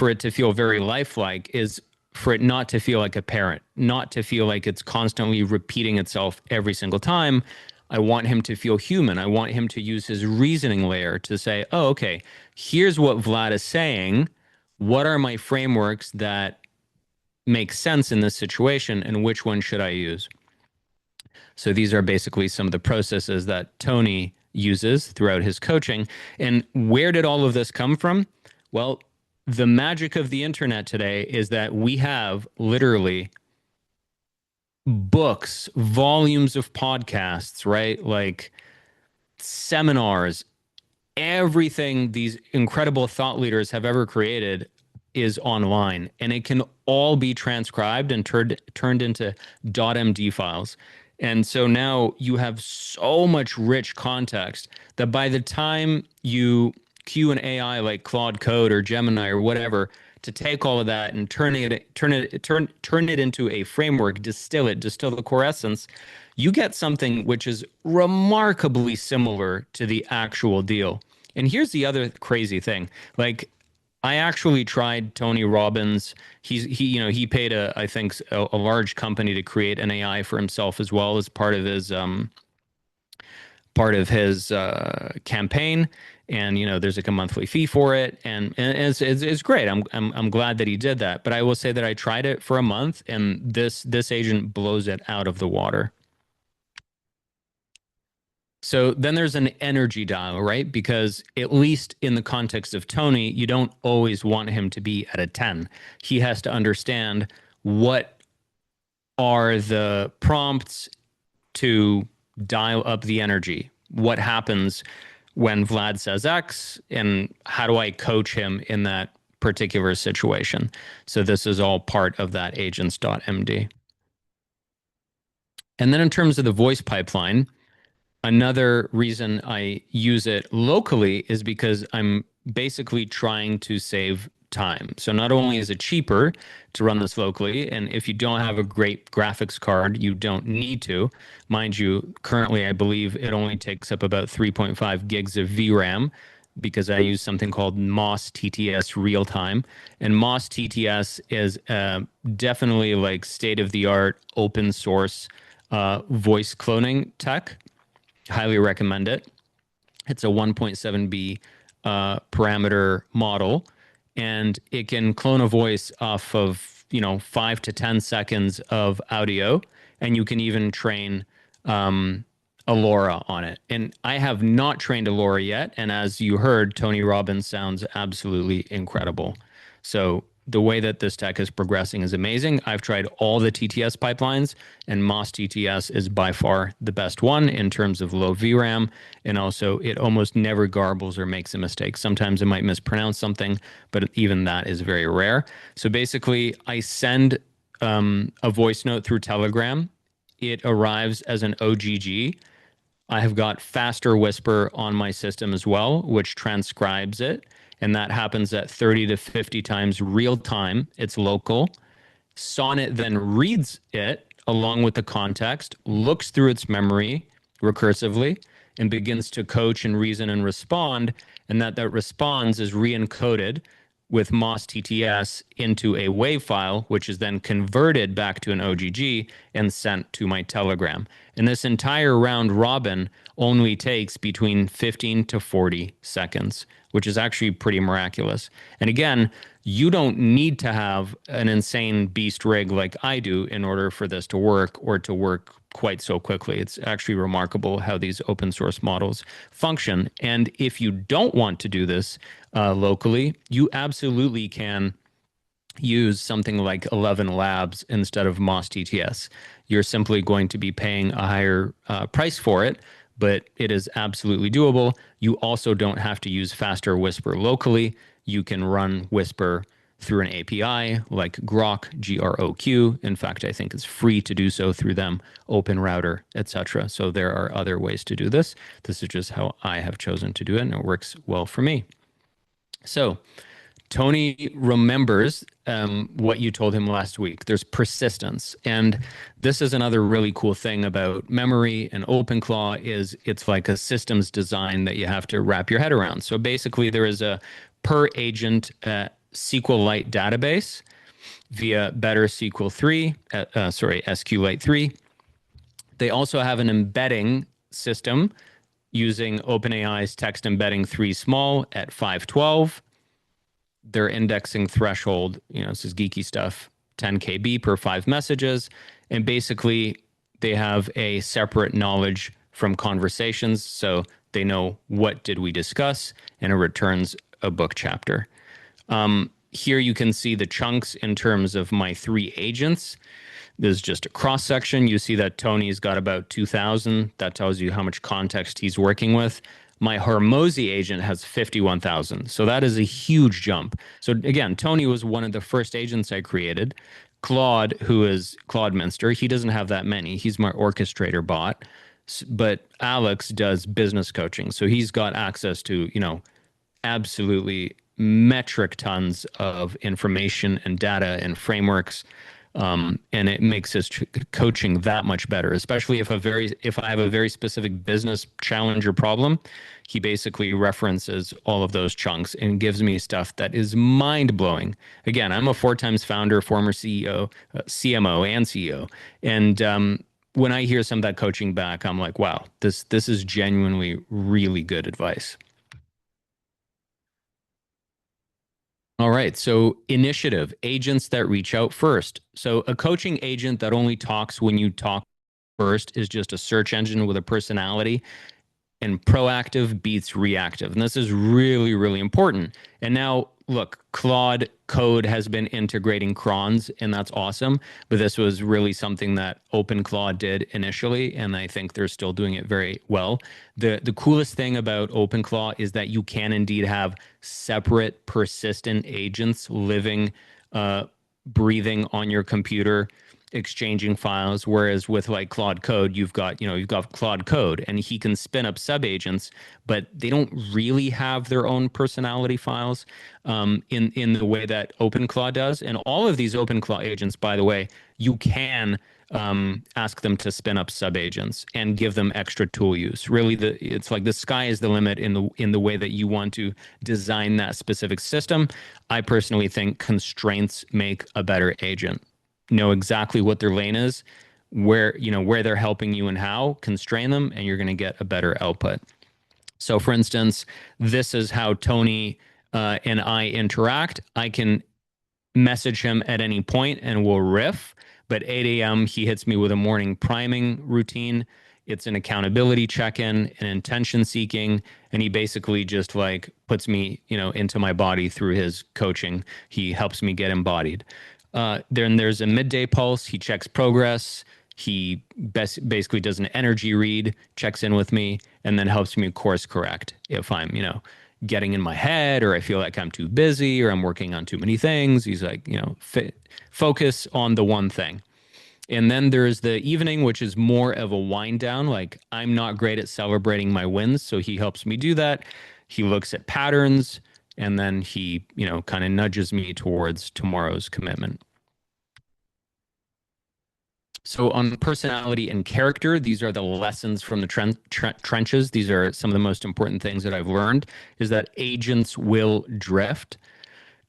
it to feel very lifelike, is for it not to feel like a parent, not to feel like it's constantly repeating itself every single time. I want him to feel human. I want him to use his reasoning layer to say, oh, okay, here's what Vlad is saying. What are my frameworks that make sense in this situation, and which one should I use? So these are basically some of the processes that Tony uses throughout his coaching. And where did all of this come from? Well, the magic of the internet today is that we have literally books, volumes of podcasts, right? Like seminars, everything these incredible thought leaders have ever created is online, and it can all be transcribed and turned into .md files. And so now you have so much rich context that by the time you cue an AI like Claude Code or Gemini or whatever to take all of that and turn it into a framework, distill the core essence, you get something which is remarkably similar to the actual deal. And here's the other crazy thing. Like, I actually tried Tony Robbins. He paid I think a large company to create an AI for himself as well as part of his campaign. And there's like a monthly fee for it, and it's great. I'm glad that he did that. But I will say that I tried it for a month, and this agent blows it out of the water. So then there's an energy dial, right? Because at least in the context of Tony, you don't always want him to be at a 10. He has to understand what are the prompts to dial up the energy. What happens when Vlad says X, and how do I coach him in that particular situation? So this is all part of that agents.md. And then in terms of the voice pipeline, another reason I use it locally is because I'm basically trying to save time. So not only is it cheaper to run this locally, and if you don't have a great graphics card, you don't need to. Mind you, currently I believe it only takes up about 3.5 gigs of VRAM because I use something called MOSS-TTS-Realtime. And MOSS-TTS is definitely like state-of-the-art open source voice cloning tech. Highly recommend it. It's a 1.7B parameter model, and it can clone a voice off of 5 to 10 seconds of audio, and you can even train Alora on it. And I have not trained Alora yet, and as you heard, Tony Robbins sounds absolutely incredible. So the way that this tech is progressing is amazing. I've tried all the TTS pipelines, and MOSS-TTS is by far the best one in terms of low VRAM. And also, it almost never garbles or makes a mistake. Sometimes it might mispronounce something, but even that is very rare. So basically, I send a voice note through Telegram. It arrives as an OGG. I have got faster whisper on my system as well, which transcribes it. And that happens at 30 to 50 times real time. It's local. Sonnet then reads it along with the context, looks through its memory recursively, and begins to coach and reason and respond. And that responds is re-encoded with MOSS-TTS into a WAV file, which is then converted back to an OGG and sent to my Telegram. And this entire round robin only takes between 15 to 40 seconds, which is actually pretty miraculous. And again, you don't need to have an insane beast rig like I do in order for this to work, or to work quite so quickly. It's actually remarkable how these open source models function. And if you don't want to do this locally, you absolutely can use something like 11 Labs instead of MOSS-TTS. You're simply going to be paying a higher price for it, but it is absolutely doable. You also don't have to use faster Whisper locally. You can run Whisper through an API like Grok, G-R-O-Q. In fact, I think it's free to do so through them, Open Router, etc. So there are other ways to do this. This is just how I have chosen to do it, and it works well for me. So Tony remembers what you told him last week. There's persistence. And this is another really cool thing about memory and OpenClaw is it's like a systems design that you have to wrap your head around. So basically there is a per agent SQLite database via Better SQL 3, SQLite 3. They also have an embedding system using OpenAI's text embedding 3 small at 512. Their indexing threshold, this is geeky stuff, 10 KB per 5 messages. And basically, they have a separate knowledge from conversations. So they know what did we discuss, and it returns a book chapter. Here you can see the chunks in terms of my 3 agents. There's just a cross section. You see that Tony's got about 2,000. That tells you how much context he's working with. My Hormozy agent has 51,000. So that is a huge jump. So again, Tony was one of the first agents I created. Claude, who is Claude Minster, he doesn't have that many. He's my orchestrator bot. But Alex does business coaching. So he's got access to, absolutely metric tons of information and data and frameworks. And it makes his coaching that much better, especially if I have a very specific business challenge or problem. He basically references all of those chunks and gives me stuff that is mind blowing. Again, I'm a 4 times founder, former CEO, CMO, and CEO, and when I hear some of that coaching back, I'm like, wow, this is genuinely really good advice. All right. So initiative, agents that reach out first. So a coaching agent that only talks when you talk first is just a search engine with a personality, and proactive beats reactive. And this is really, really important. And now look, Claude Code has been integrating crons, and that's awesome. But this was really something that OpenClaw did initially, and I think they're still doing it very well. The coolest thing about OpenClaw is that you can indeed have separate persistent agents living, breathing on your computer, exchanging files, whereas with like Claude Code, you've got Claude Code, and he can spin up sub-agents, but they don't really have their own personality files in the way that OpenClaw does. And all of these OpenClaw agents, by the way, you can ask them to spin up sub-agents and give them extra tool use. Really, it's like the sky is the limit in the way that you want to design that specific system. I personally think constraints make a better agent. Know exactly what their lane is, where they're helping you and how, constrain them, and you're going to get a better output. So for instance, this is how Tony and I interact. I can message him at any point and we'll riff, but 8 a.m. he hits me with a morning priming routine. It's an accountability check-in, an intention seeking, and he basically just like puts me, into my body through his coaching. He helps me get embodied. Then there's a midday pulse. He checks progress. He basically does an energy read, checks in with me, and then helps me course correct if I'm, getting in my head, or I feel like I'm too busy, or I'm working on too many things. He's like, focus on the one thing. And then there's the evening, which is more of a wind down. Like, I'm not great at celebrating my wins, so he helps me do that. He looks at patterns, and then he, kind of nudges me towards tomorrow's commitment. So on personality and character, these are the lessons from the trenches. These are some of the most important things that I've learned, is that agents will drift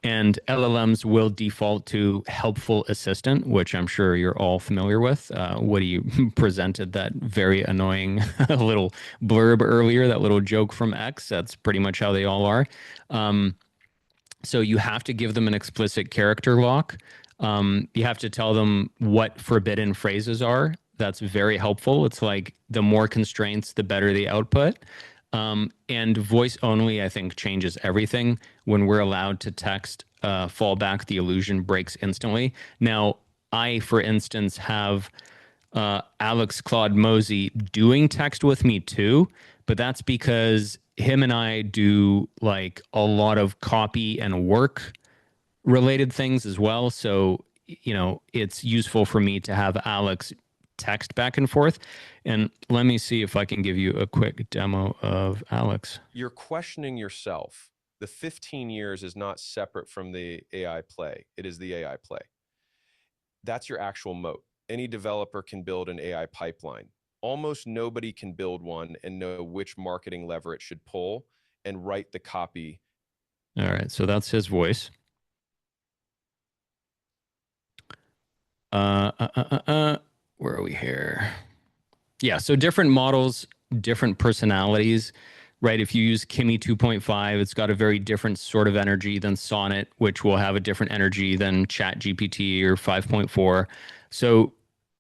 and LLMs will default to helpful assistant, which I'm sure you're all familiar with. Woody presented that very annoying little blurb earlier, that little joke from X. That's pretty much how they all are. So you have to give them an explicit character lock. You have to tell them what forbidden phrases are. That's very helpful. It's like the more constraints, the better the output. And voice only, I think, changes everything. When we're allowed to text fallback, the illusion breaks instantly. Now, I, for instance, have Alex Claude Mosey doing text with me too, but that's because him and I do like a lot of copy and work related things as well. So, it's useful for me to have Alex text back and forth. And let me see if I can give you a quick demo of Alex. You're questioning yourself. The 15 years is not separate from the AI play. It is the AI play. That's your actual moat. Any developer can build an AI pipeline. Almost nobody can build one and know which marketing lever it should pull and write the copy. All right, so that's his voice. Where are we here? Yeah, so different models, different personalities, right? If you use Kimi 2.5, it's got a very different sort of energy than Sonnet, which will have a different energy than ChatGPT or 5.4. So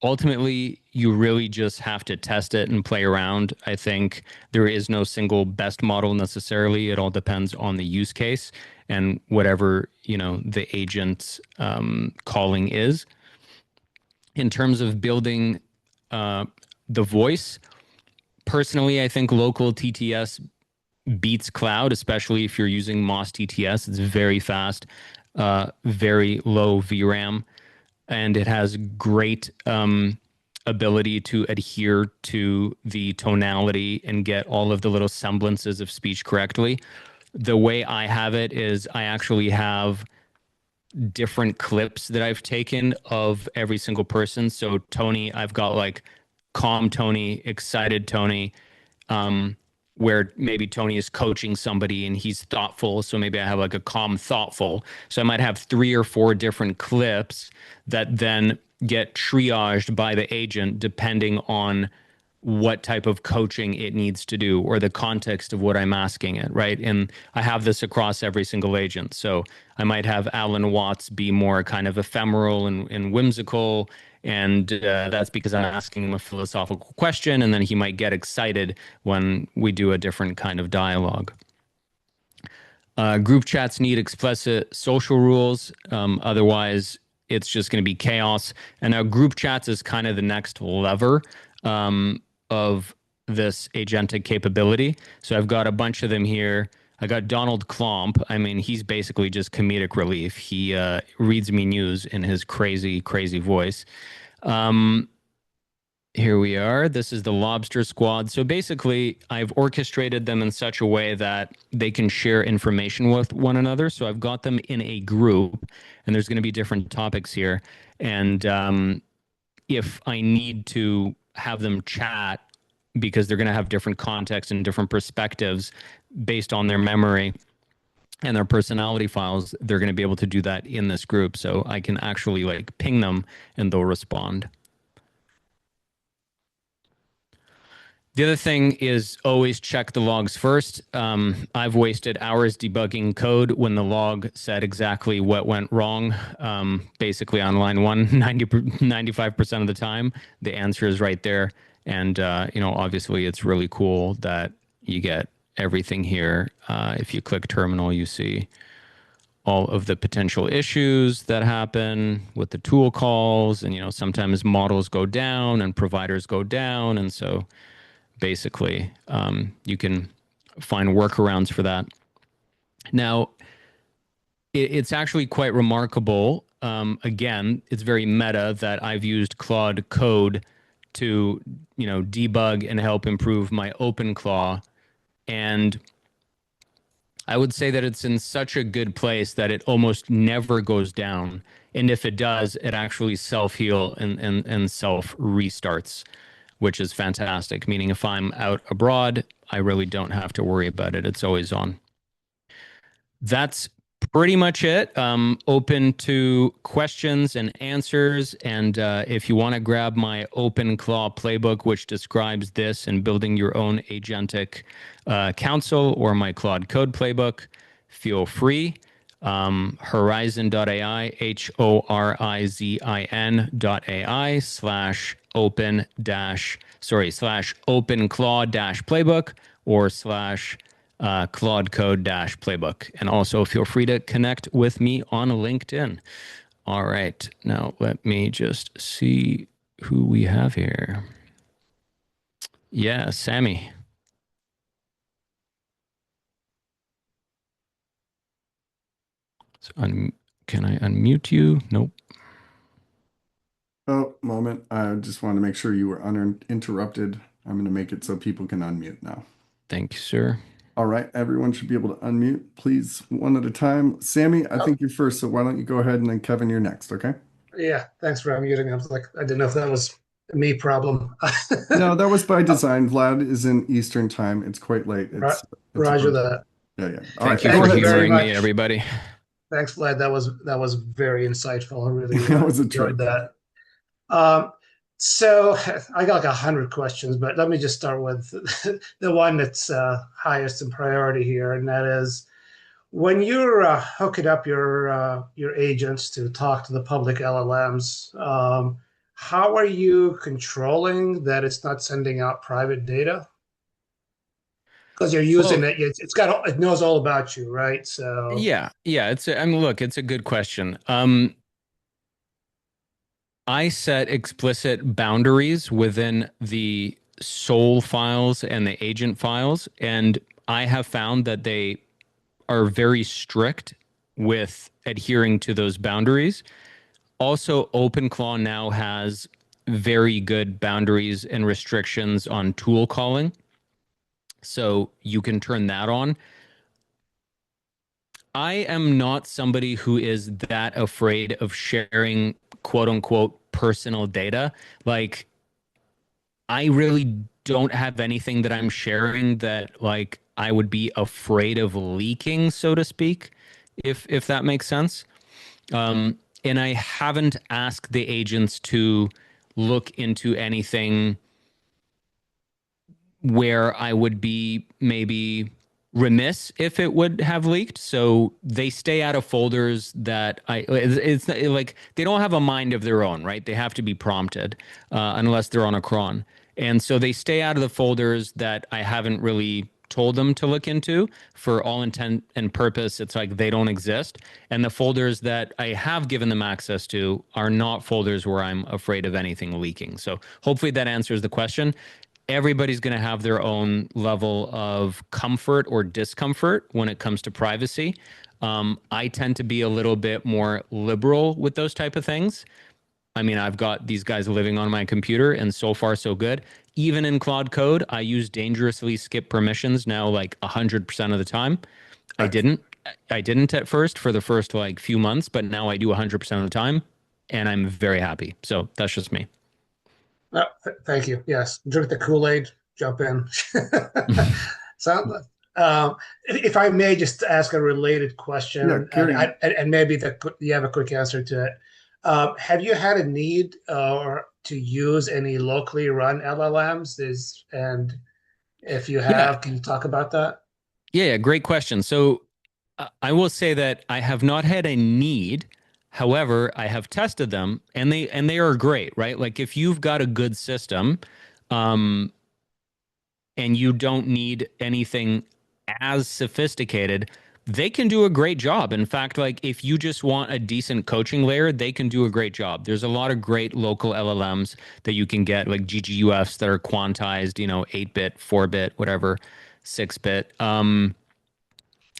ultimately, you really just have to test it and play around. I think there is no single best model necessarily. It all depends on the use case and whatever, the agent's calling is. In terms of building the voice, personally, I think local TTS beats cloud, especially if you're using MOSS-TTS. It's very fast, very low VRAM, and it has great ability to adhere to the tonality and get all of the little semblances of speech correctly. The way I have it is I actually have different clips that I've taken of every single person. So Tony, I've got like calm Tony, excited Tony, where maybe Tony is coaching somebody and he's thoughtful. So maybe I have like a calm, thoughtful. So I might have 3 or 4 different clips that then get triaged by the agent depending on what type of coaching it needs to do or the context of what I'm asking it, right? And I have this across every single agent. So I might have Alan Watts be more kind of ephemeral and whimsical, and that's because I'm asking him a philosophical question, and then he might get excited when we do a different kind of dialogue. Group chats need explicit social rules. Otherwise, it's just going to be chaos. And now group chats is kind of the next lever of this agentic capability. So I've got a bunch of them here. I got Donald Klomp. I mean, he's basically just comedic relief. He reads me news in his crazy, crazy voice. Here we are. This is the Lobster Squad. So basically, I've orchestrated them in such a way that they can share information with one another. So I've got them in a group, and there's going to be different topics here. And if I need to have them chat, because they're going to have different contexts and different perspectives based on their memory and their personality files, they're going to be able to do that in this group. So I can actually like ping them and they'll respond. The other thing is always check the logs first. I've wasted hours debugging code when the log said exactly what went wrong. Basically on line 95% of the time, the answer is right there. And, obviously it's really cool that you get everything here. If you click terminal, you see all of the potential issues that happen with the tool calls. And, sometimes models go down and providers go down. And so basically, you can find workarounds for that. Now, it's actually quite remarkable. Again, it's very meta that I've used Claude Code to, debug and help improve my OpenClaw. And I would say that it's in such a good place that it almost never goes down. And if it does, it actually self-heal and self-restarts, which is fantastic. Meaning if I'm out abroad, I really don't have to worry about it. It's always on. That's pretty much it. Open to questions and answers. And if you want to grab my OpenClaw playbook, which describes this and building your own agentic council, or my Claude Code playbook, feel free. Horizon.ai, HORIZIN.ai /open OpenClaw playbook or Claude Code playbook. And also feel free to connect with me on LinkedIn. All right. Now let me just see who we have here. Yeah, Sammy. So can I unmute you? Nope. Oh, moment. I just want to make sure you were uninterrupted. I'm going to make it so people can unmute now. Thank you, sir. All right. Everyone should be able to unmute. Please, one at a time. Sammy, I think you're first, so why don't you go ahead, and then Kevin, you're next, okay? Yeah, thanks for unmuting. I was like, I didn't know if that was a me problem. No, that was by design. Vlad is in Eastern time. It's quite late. It's Roger that. Yeah. All right. Thank you for humoring me, everybody. Thanks, Vlad. That was very insightful. I really that was a enjoyed trip. that. So I got like 100 questions, but let me just start with the one that's highest in priority here, and that is when you're hooking up your agents to talk to the public LLMs. How are you controlling that it's not sending out private data? Because you're using it, it knows all about you, right? So yeah. Look, it's a good question. I set explicit boundaries within the soul files and the agent files, and I have found that they are very strict with adhering to those boundaries. Also, OpenClaw now has very good boundaries and restrictions on tool calling, so you can turn that on. I am not somebody who is that afraid of sharing quote unquote personal data. Like, I really don't have anything that I'm sharing that like I would be afraid of leaking, so to speak, if that makes sense. And I haven't asked the agents to look into anything where I would be maybe remiss if it would have leaked. So they stay out of folders that it's like they don't have a mind of their own, right? They have to be prompted unless they're on a cron. And so they stay out of the folders that I haven't really told them to look into. For all intent and purpose, it's like they don't exist. And the folders that I have given them access to are not folders where I'm afraid of anything leaking. So hopefully that answers the question. Everybody's going to have their own level of comfort or discomfort when it comes to privacy. I tend to be a little bit more liberal with those type of things. I mean, I've got these guys living on my computer, and so far so good. Even in Claude Code, I use dangerously skip permissions now like 100% of the time. I didn't at first for the first like few months, but now I do 100% of the time, and I'm very happy. So that's just me. Thank you. Yes, drink the Kool-Aid, jump in. So, if I may just ask a related question, and maybe you have a quick answer to it. Have you had a need or to use any locally run LLMs? And if you Yeah. have, can you talk about that? Yeah, great question. So I will say that I have not had a need. However, I have tested them and they are great, right? Like if you've got a good system, um, and you don't need anything as sophisticated, they can do a great job. In fact, like if you just want a decent coaching layer, they can do a great job. There's a lot of great local LLMs that you can get, like GGUFs that are quantized, 8-bit, 4-bit, whatever, 6-bit. And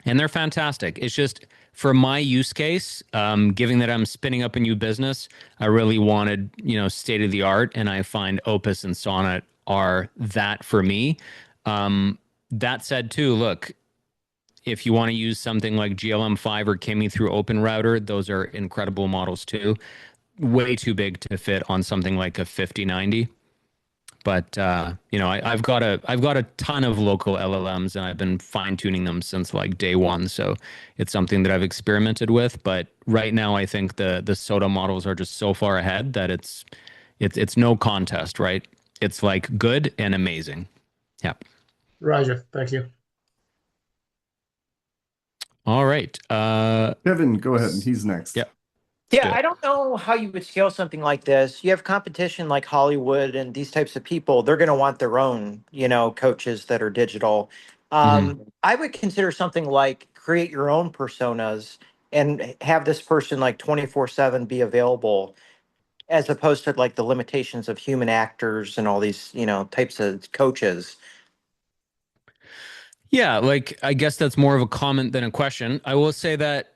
they're fantastic. It's just for my use case, given that I'm spinning up a new business, I really wanted, state of the art, and I find Opus and Sonnet are that for me. That said, too, look, if you want to use something like GLM5 or Kimi through OpenRouter, those are incredible models too. Way too big to fit on something like a 5090. But I've got a ton of local LLMs, and I've been fine tuning them since like day one. So it's something that I've experimented with. But right now, I think the SOTA models are just so far ahead that it's no contest, right? It's like good and amazing. Yeah. Roger, thank you. All right. Kevin, go ahead. He's next. Yeah. Yeah, I don't know how you would scale something like this. You have competition like Hollywood and these types of people. They're going to want their own, coaches that are digital. I would consider something like create your own personas and have this person like 24/7 be available, as opposed to like the limitations of human actors and all these, types of coaches. Yeah, like I guess that's more of a comment than a question. I will say that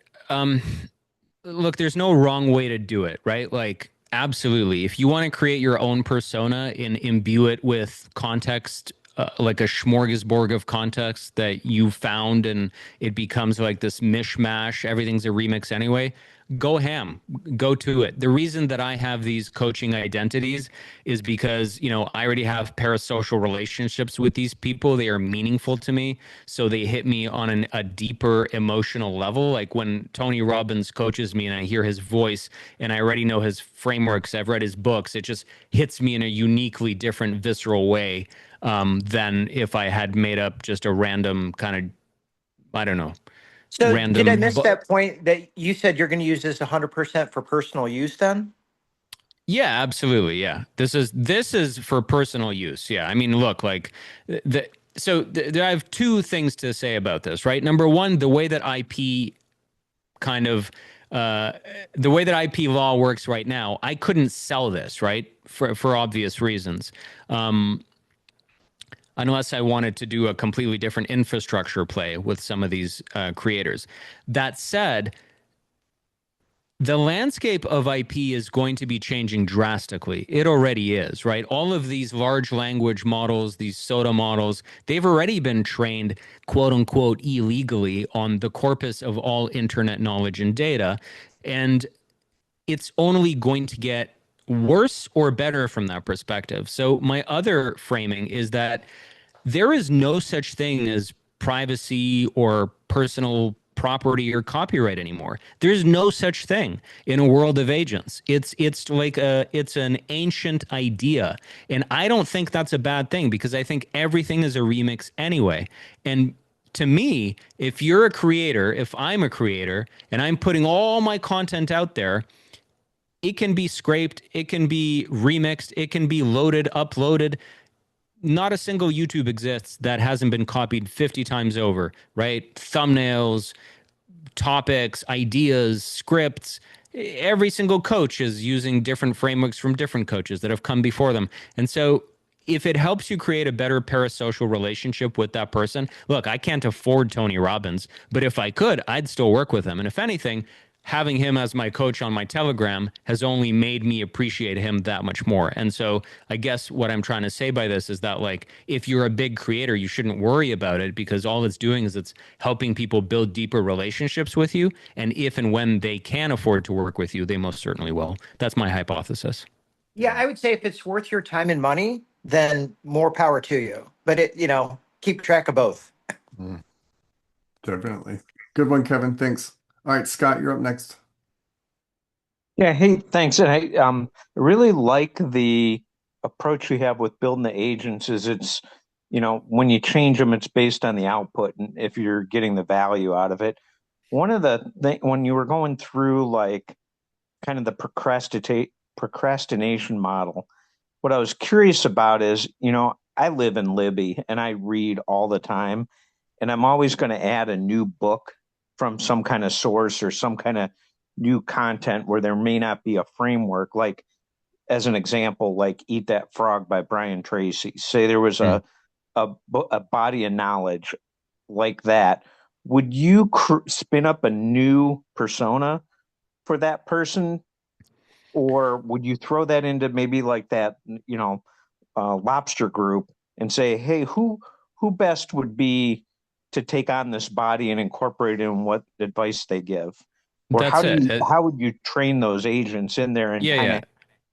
look, there's no wrong way to do it, right? Like absolutely. If you want to create your own persona and imbue it with context, like a smorgasbord of context that you found, and it becomes like this mishmash, everything's a remix anyway, go ham, go to it. The reason that I have these coaching identities is because, I already have parasocial relationships with these people. They are meaningful to me. So they hit me on a deeper emotional level. Like when Tony Robbins coaches me and I hear his voice and I already know his frameworks, I've read his books, it just hits me in a uniquely different, visceral way than if I had made up just a random kind of, I don't know, So random. did I miss that point that you said you're going to use this 100% for personal use then? Yeah, absolutely. Yeah. This is for personal use. Yeah. I mean, look, like I have two things to say about this, right? Number one, the way that IP kind of the way that IP law works right now, I couldn't sell this, right? For obvious reasons. Unless I wanted to do a completely different infrastructure play with some of these creators. That said, the landscape of IP is going to be changing drastically. It already is, right? All of these large language models, these SOTA models, they've already been trained, quote unquote, illegally on the corpus of all internet knowledge and data. And it's only going to get worse or better from that perspective. So my other framing is that there is no such thing as privacy or personal property or copyright anymore. There's no such thing in a world of agents. It's like it's an ancient idea, and I don't think that's a bad thing because I think everything is a remix anyway. And to me, if you're a creator, if I'm a creator and I'm putting all my content out there, it can be scraped, it can be remixed, it can be loaded, uploaded. Not a single YouTube exists that hasn't been copied 50 times over, right? Thumbnails, topics, ideas, scripts. Every single coach is using different frameworks from different coaches that have come before them. And so if it helps you create a better parasocial relationship with that person, look, I can't afford Tony Robbins, but if I could, I'd still work with him. And if anything, having him as my coach on my Telegram has only made me appreciate him that much more. And so I guess what I'm trying to say by this is that, like, if you're a big creator, you shouldn't worry about it because all it's doing is it's helping people build deeper relationships with you. And if and when they can afford to work with you, they most certainly will. That's my hypothesis. Yeah, I would say if it's worth your time and money, then more power to you. But keep track of both. Definitely. Good one, Kevin. Thanks. All right, Scott, you're up next. Yeah, hey, thanks. And I really like the approach you have with building the agents is it's, when you change them, it's based on the output and if you're getting the value out of it. One of the when you were going through like kind of the procrastination model, what I was curious about is, I live in Libby and I read all the time, and I'm always going to add a new book from some kind of source or some kind of new content where there may not be a framework. Like, as an example, like Eat That Frog by Brian Tracy. Say there was Mm. a body of knowledge like that. Would you spin up a new persona for that person, or would you throw that into maybe like that, lobster group and say, hey, who best would be to take on this body and incorporate in what advice they give? Or That's it. how would you train those agents in there and Yeah, kind yeah. of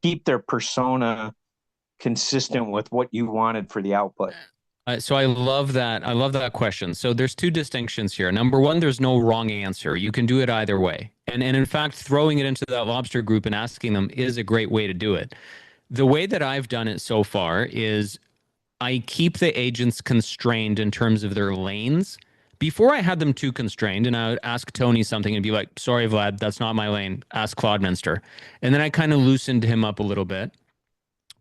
keep their persona consistent with what you wanted for the output? So I love that. I love that question. So there's two distinctions here. Number one, there's no wrong answer. You can do it either way. And in fact, throwing it into that lobster group and asking them is a great way to do it. The way that I've done it so far is I keep the agents constrained in terms of their lanes. Before I had them too constrained, and I would ask Tony something and be like, sorry, Vlad, that's not my lane. Ask Claude Minster. And then I kind of loosened him up a little bit.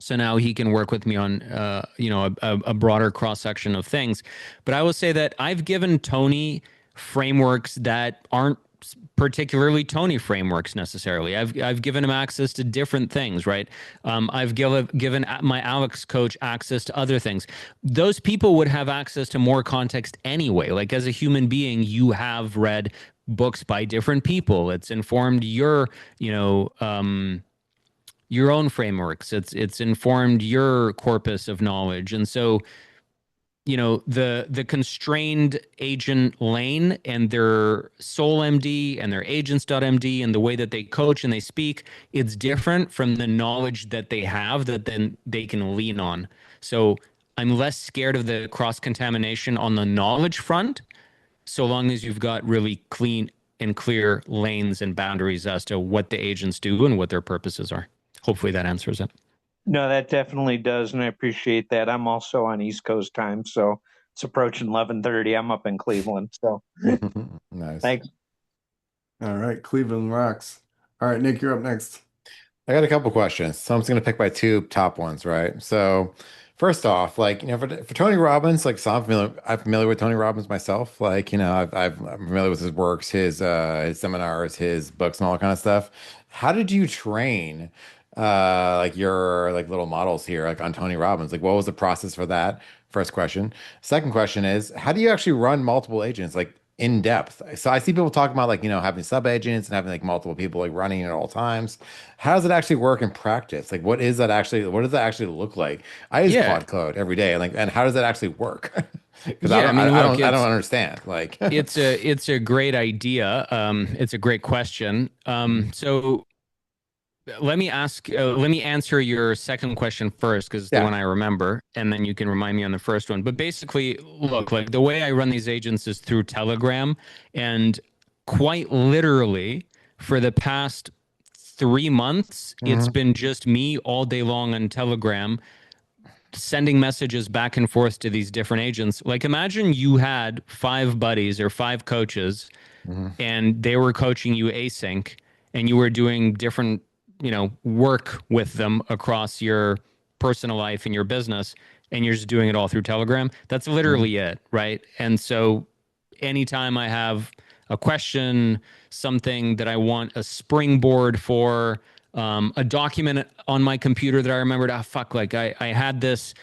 So now he can work with me on, a broader cross section of things. But I will say that I've given Tony frameworks that aren't particularly Tony frameworks necessarily. I've given him access to different things, right? I've given my Alex coach access to other things. Those people would have access to more context anyway. Like as a human being, you have read books by different people. It's informed your own frameworks. It's informed your corpus of knowledge. And so, the constrained agent lane and their soul MD and their agents.md and the way that they coach and they speak, it's different from the knowledge that they have that then they can lean on. So I'm less scared of the cross contamination on the knowledge front, so long as you've got really clean and clear lanes and boundaries as to what the agents do and what their purposes are. Hopefully that answers it. No, that definitely does, and I appreciate that. I'm also on East Coast time, so it's approaching 11:30. I'm up in Cleveland, so Nice. thanks. All right, Cleveland rocks. All right, Nick, you're up next. I got a couple questions, so I'm just gonna pick my two top ones, right? So, first off, like for Tony Robbins, like so I'm familiar with Tony Robbins myself. Like I'm familiar with his works, his seminars, his books, and all that kind of stuff. How did you train like your like little models here, like on Tony Robbins? Like, what was the process for that? First question. Second question is, how do you actually run multiple agents like in depth? So I see people talking about like having sub agents and having like multiple people like running at all times. How does it actually work in practice? Like, what is that actually? What does that actually look like? I use Yeah. Claude Code every day, and how does that actually work? Because Yeah, I mean, look, I don't understand. Like, it's a great idea. It's a great question. So let me answer your second question first because the yeah. one I remember, and then you can remind me on the first one. But basically, look, like the way I run these agents is through Telegram, and quite literally for the past 3 months, it's Mhm. been just me all day long on Telegram sending messages back and forth to these different agents. Like imagine you had 5 buddies or 5 coaches Mhm. and they were coaching you async and you were doing different, work with them across your personal life and your business and you're just doing it all through Telegram. That's Mhm. literally it, right? And so anytime I have a question, something that I want a springboard for, a document on my computer that I remembered, fuck, like I had this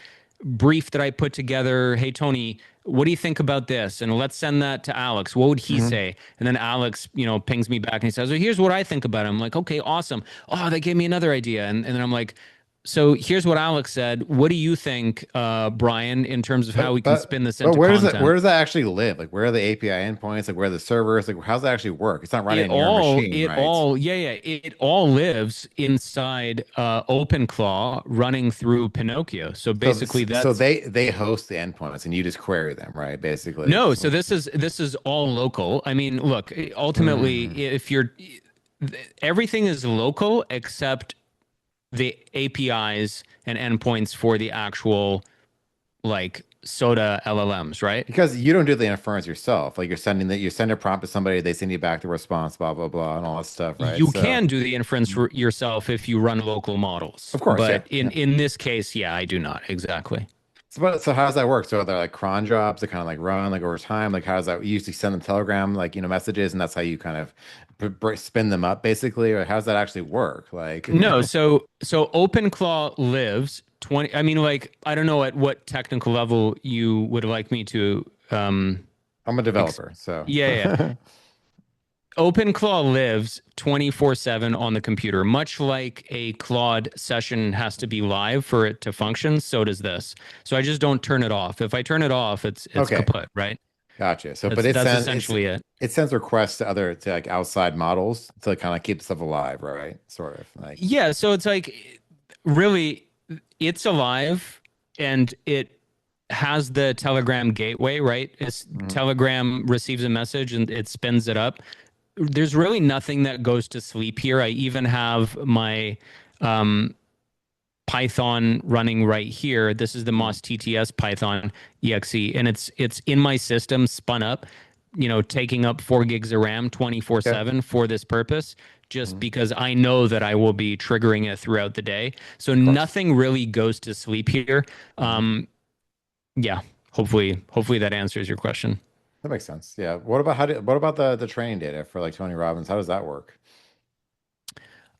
brief that I put together. Hey, Tony, what do you think about this? And let's send that to Alex. What would he Mhm. say? And then Alex, pings me back and he says, well, here's what I think about it. I'm like, okay, awesome. Oh, they gave me another idea. And then I'm like, so here's what Alex said. What do you think, Brian, in terms of how we can spin this But into content? where does that actually live? Like, where are the API endpoints? Like, where are the servers? Like, how's that actually work? It's not running in your machine, right? It all lives inside OpenClaw running through Pinocchio. So basically So that's they host the endpoints and you just query them, right? Basically. no, so this is all local. I mean, look, ultimately Mm. if you're everything is local except the APIs and endpoints for the actual like SOTA LLMs, right? Because you don't do the inference yourself. Like you send a prompt to somebody, they send you back the response, blah blah blah, and all that stuff, right? You So can do the inference yourself if you run local models, of course, yeah, but in this case, yeah, I do not exactly. So how does that work? So are there like cron jobs that kind of like run like over time? Like how does that you usually send them Telegram like messages and that's how you kind of spin them up basically, or how does that actually work? Like No, so OpenClaw lives 20. I mean, like I don't know at what technical level you would like me to. I'm a developer, so Yeah, yeah. OpenClaw lives 24/7 on the computer, much like a Claude session has to be live for it to function. So does this. So I just don't turn it off. If I turn it off, it's okay, kaput, right? gotcha. So, but That's essentially it. it sends requests to like outside models to kind of keep stuff alive, right? Sort of like Yeah. So it's like really, it's alive and it has the Telegram gateway, right? Telegram receives a message and it spins it up. There's really nothing that goes to sleep here. I even have my Python running right here. This is the MOSS-TTS Python exe, and it's in my system spun up, taking up 4 gigs of RAM 24/7 for this purpose, just because I know that I will be triggering it throughout the day. So nothing really goes to sleep here. Yeah, hopefully that answers your question. that makes sense. Yeah. What about the training data for like Tony Robbins? How does that work?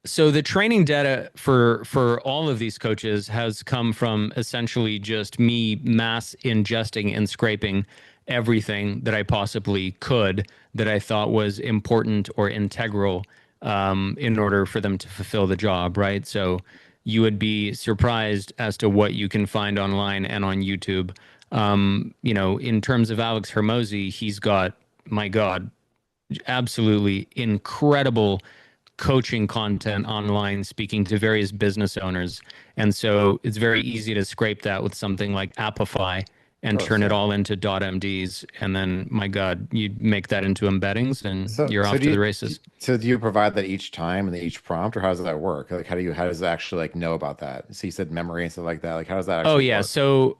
So the training data for all of these coaches has come from essentially just me mass ingesting and scraping everything that I possibly could that I thought was important or integral in order for them to fulfill the job, right? So you would be surprised as to what you can find online and on YouTube. In terms of Alex Hermosi, he's got, my God, absolutely incredible coaching content online speaking to various business owners. And so it's very easy to scrape that with something like Apify and turn it all into .mds. And then, my God, you make that into embeddings and you're off to the races. So do you provide that each time and each prompt, or how does that work? Like how does it actually like know about that? So you said memory and stuff like that. Like how does that actually work? So,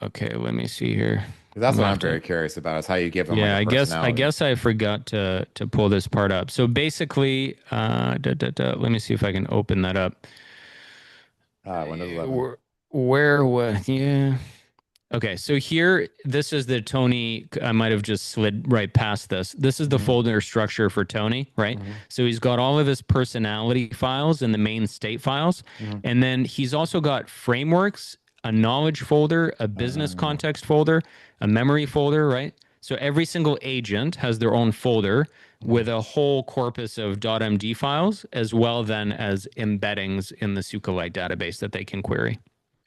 okay, let me see here. That's what I'm very curious about is how you give them Yeah, like a personality. I guess I forgot to pull this part up. So basically, let me see if I can open that up. Windows 11. Where was yeah. Okay, so here, this is the Tony. I might have just slid right past this. This is the folder structure for Tony, right? So he's got all of his personality files in the main state files. And then he's also got frameworks, a knowledge folder, a business context folder, a memory folder, right? So every single agent has their own folder with a whole corpus of .md files, as well then as embeddings in the SQLite database that they can query.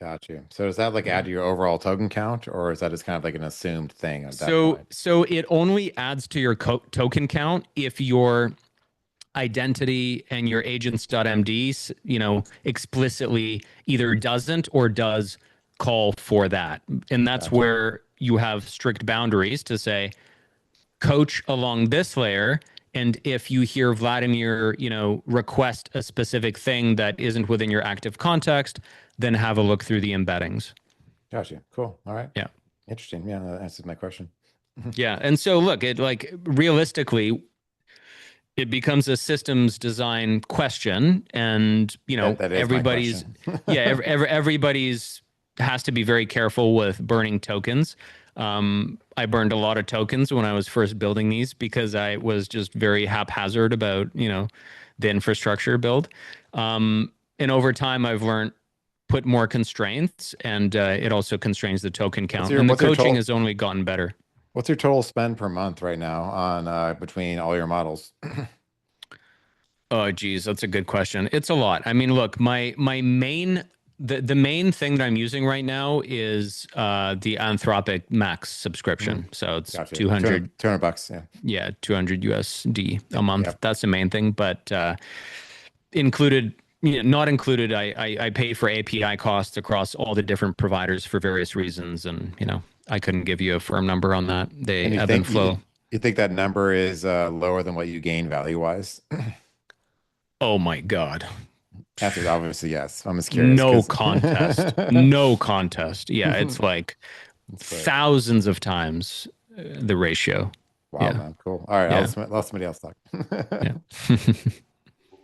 Got you. So does that like add to your overall token count, or is that just kind of like an assumed thing at that point? So it only adds to your token count if your identity and your agents.md, explicitly either doesn't or does call for that. And that's where you have strict boundaries to say, coach along this layer. And if you hear Vladimir, request a specific thing that isn't within your active context, then have a look through the embeddings. Gotcha. Cool. All right. Yeah. Interesting. Yeah, that answers my question. Yeah. And so look, it like realistically, it becomes a systems design question, and that is everybody's everybody's has to be very careful with burning tokens. I burned a lot of tokens when I was first building these because I was just very haphazard about the infrastructure build. And over time, I've learned put more constraints, and it also constrains the token count. And the coaching has only gotten better. What's your total spend per month right now on between all your models? Oh, geez, that's a good question. It's a lot. I mean, look, my main the main thing that I'm using right now is the Anthropic Max subscription. So it's Gotcha. 200 bucks. Yeah. Yeah, 200 USD a month. Yep. That's the main thing. But included, not included, I pay for API costs across all the different providers for various reasons. And, I couldn't give you a firm number on that. They ebb and flow. You think that number is lower than what you gain value-wise? Oh my God. Answer is obviously yes. I'm just curious. No contest. No contest. Yeah, it's like That's great. thousands of times the ratio. Wow, Yeah. man. Cool. All right. Yeah. Let somebody else talk. Yeah.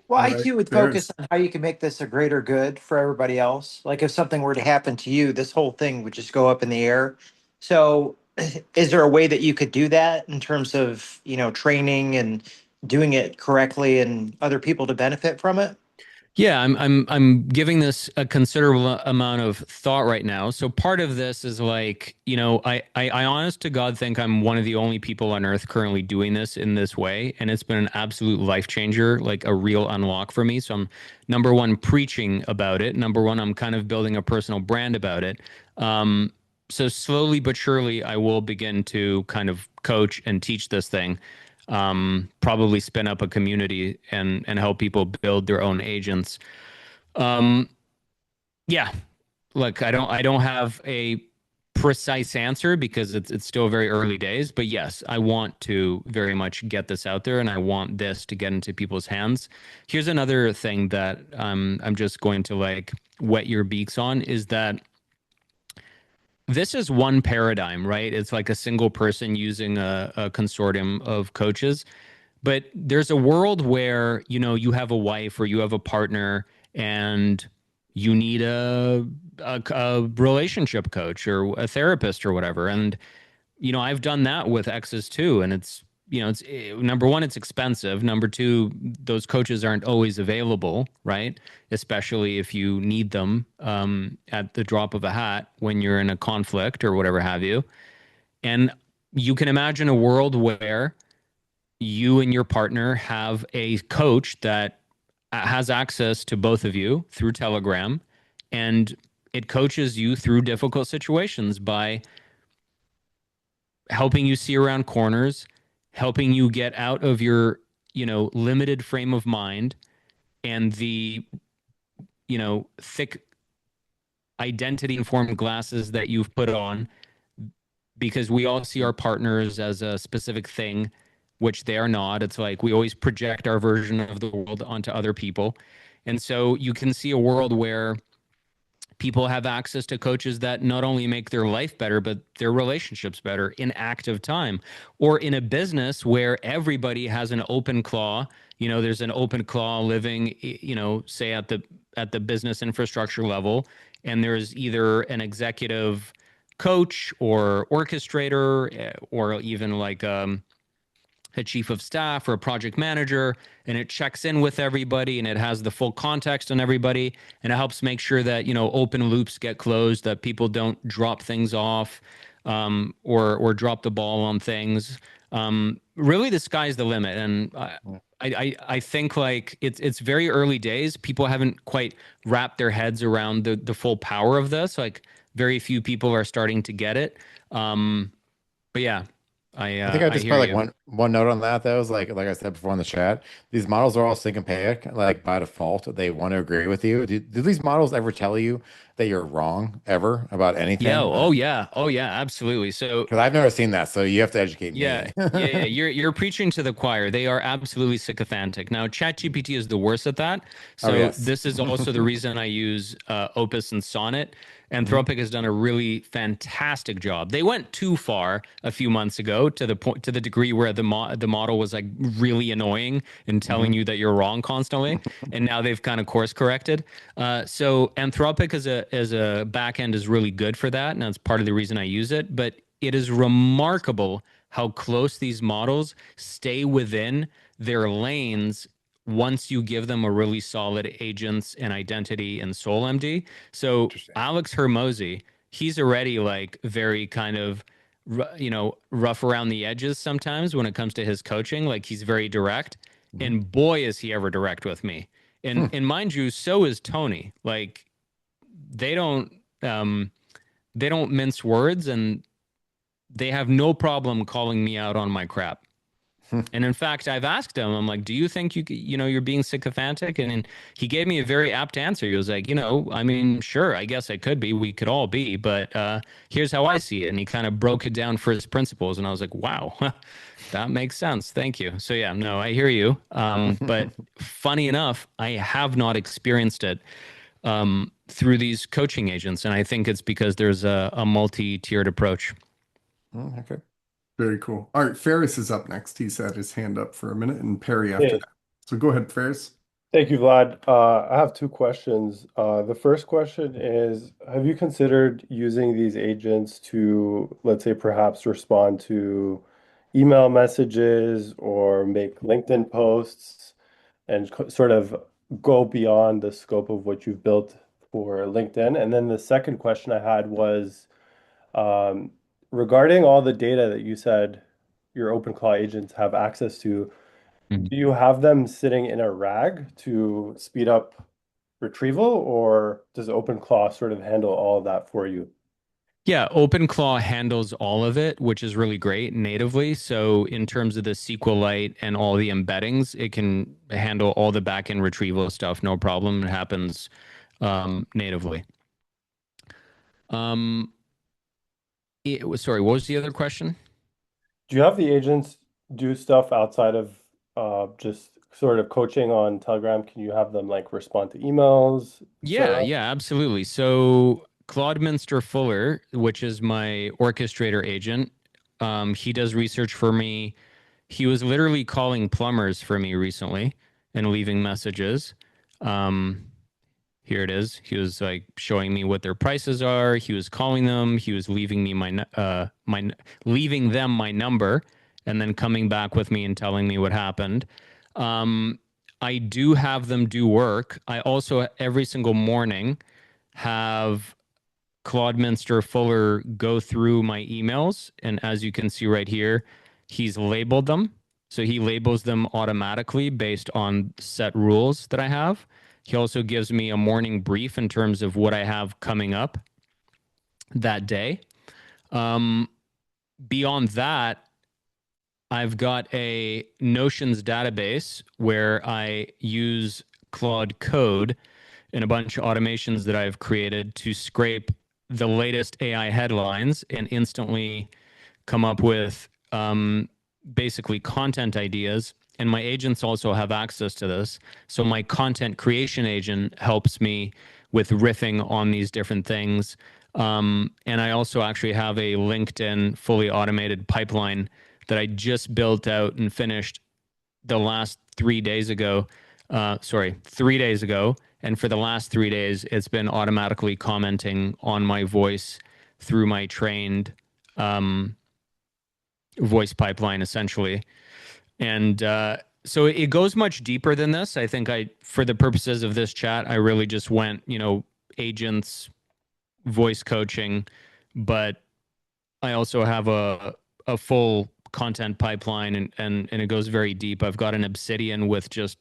Well, All I right, too would focus there's on how you can make this a greater good for everybody else. Like if something were to happen to you, this whole thing would just go up in the air. So, is there a way that you could do that in terms of, training and doing it correctly and other people to benefit from it? Yeah, I'm giving this a considerable amount of thought right now. So part of this is like, I honest to God think I'm one of the only people on earth currently doing this in this way. And it's been an absolute life changer, like a real unlock for me. So I'm number one preaching about it. Number one, I'm kind of building a personal brand about it. So slowly but surely I will begin to kind of coach and teach this thing, probably spin up a community and help people build their own agents. Um, yeah, look, I don't have a precise answer because it's still very early days, but yes, I want to very much get this out there and I want this to get into people's hands. Here's another thing that I'm just going to like wet your beaks on is that this is one paradigm, right? It's like a single person using a consortium of coaches. But there's a world where, you have a wife or you have a partner and you need a relationship coach or a therapist or whatever. And, I've done that with exes too. And it's number one, it's expensive. Number two, those coaches aren't always available, right? Especially if you need them at the drop of a hat when you're in a conflict or whatever have you. And you can imagine a world where you and your partner have a coach that has access to both of you through Telegram, and it coaches you through difficult situations by helping you see around corners, helping you get out of your, limited frame of mind and the, thick identity informed glasses that you've put on, because we all see our partners as a specific thing, which they are not. It's like we always project our version of the world onto other people. And so you can see a world where people have access to coaches that not only make their life better, but their relationships better in active time. Or in a business where everybody has an OpenClaw, there's an OpenClaw living, say at the business infrastructure level, and there's either an executive coach or orchestrator or even like a chief of staff or a project manager, and it checks in with everybody and it has the full context on everybody, and it helps make sure that open loops get closed, that people don't drop things off or drop the ball on things. Really, the sky's the limit, and I think like it's very early days. People haven't quite wrapped their heads around the full power of this. Like very few people are starting to get it. But yeah, I think I I just hear put like you. one note on that though is like I said before in the chat, these models are all syncopaic, like by default. They want to agree with you. Do these models ever tell you that you're wrong ever about Yeah. anything? Oh yeah, absolutely. So Because I've never seen that, so you have to educate yeah, me. yeah. You're preaching to the choir. They are absolutely sycophantic. Now, ChatGPT is the worst at that. Oh So yes. this is also the reason I use Opus and Sonnet. Mhm. Anthropic has done a really fantastic job. They went too far a few months ago to the point, to the degree where the model was like really annoying and telling Mhm. you that you're wrong constantly. And now they've kind of course corrected. So Anthropic as a backend is really good for that, and that's part of the reason I use it. But it is remarkable how close these models stay within their lanes once you give them a really solid agents and identity and soul MD. So Interesting. Alex Hermosi, he's already like very kind of rough around the edges sometimes when it comes to his coaching. Like he's very direct, Mhm. and boy is he ever direct with me. And mind you, so is Tony. Like they don't um they don't mince words, and they have no problem calling me out on my crap. And in fact, I've asked him, I'm like, do you think you're being sycophantic? And he gave me a very apt answer. He was like, I mean, sure, I guess I could be. We could all be, but here's how I see it. And he kind of broke it down for his principles. And I was like, wow, that makes sense. Thank you. So yeah, no, I hear you. But funny enough, I have not experienced it through these coaching agents. And I think it's because there's a multi-tiered approach. Okay. Very cool. All right, Ferris is up next. He's had his hand up for a minute, and Perry after Hey, that. So go ahead, Ferris. thank you, Vlad. I have two questions. The first question is, have you considered using these agents to, let's say, perhaps respond to email messages or make LinkedIn posts and sort of go beyond the scope of what you've built for LinkedIn? And then the second question I had was, um, regarding all the data that you said your OpenClaw agents have access to, do you have them sitting in a RAG to speed up retrieval, or does OpenClaw sort of handle all of that for you? Yeah, OpenClaw handles all of it, which is really great natively. So in terms of the SQLite and all the embeddings, it can handle all the backend retrieval stuff, no problem. It happens natively. Sorry, what was the other question? Do you have the agents do stuff outside of just sort of coaching on Telegram? Can you have them like respond to emails, sort Yeah, of? yeah, absolutely. So Claude Minster Fuller, which is my orchestrator agent, he does research for me. He was literally calling plumbers for me recently and leaving messages. Um, Here it is. He was like showing me what their prices are. He was calling them. He was leaving me leaving them my number, and then coming back with me and telling me what happened. Um, I do have them do work. I also every single morning have Claude Minster Fuller go through my emails, and as you can see right here, he's labeled them. So he labels them automatically based on set rules that I have. He also gives me a morning brief in terms of what I have coming up that day. Um, Beyond that, I've got a Notions database where I use Claude Code and a bunch of automations that I've created to scrape the latest AI headlines and instantly come up with basically content ideas. And my agents also have access to this. So my content creation agent helps me with riffing on these different things. And I also actually have a LinkedIn fully automated pipeline that I just built out and finished the last 3 days ago. Sorry, 3 days ago. And for the last 3 days, it's been automatically commenting on my voice through my trained voice pipeline, essentially. And so it goes much deeper than this. I think for the purposes of this chat, I really just went, agents, voice coaching, but I also have a full content pipeline and it goes very deep. I've got an Obsidian with just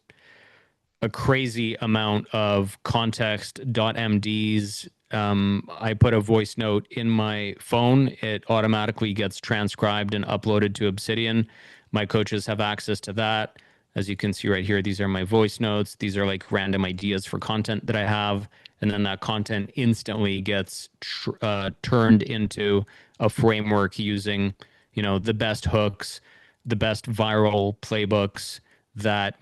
a crazy amount of context.mds. I put a voice note in my phone. It automatically gets transcribed and uploaded to Obsidian. My coaches have access to that. As you can see right here, these are my voice notes. These are like random ideas for content that I have. And then that content instantly gets turned into a framework using, the best hooks, the best viral playbooks that,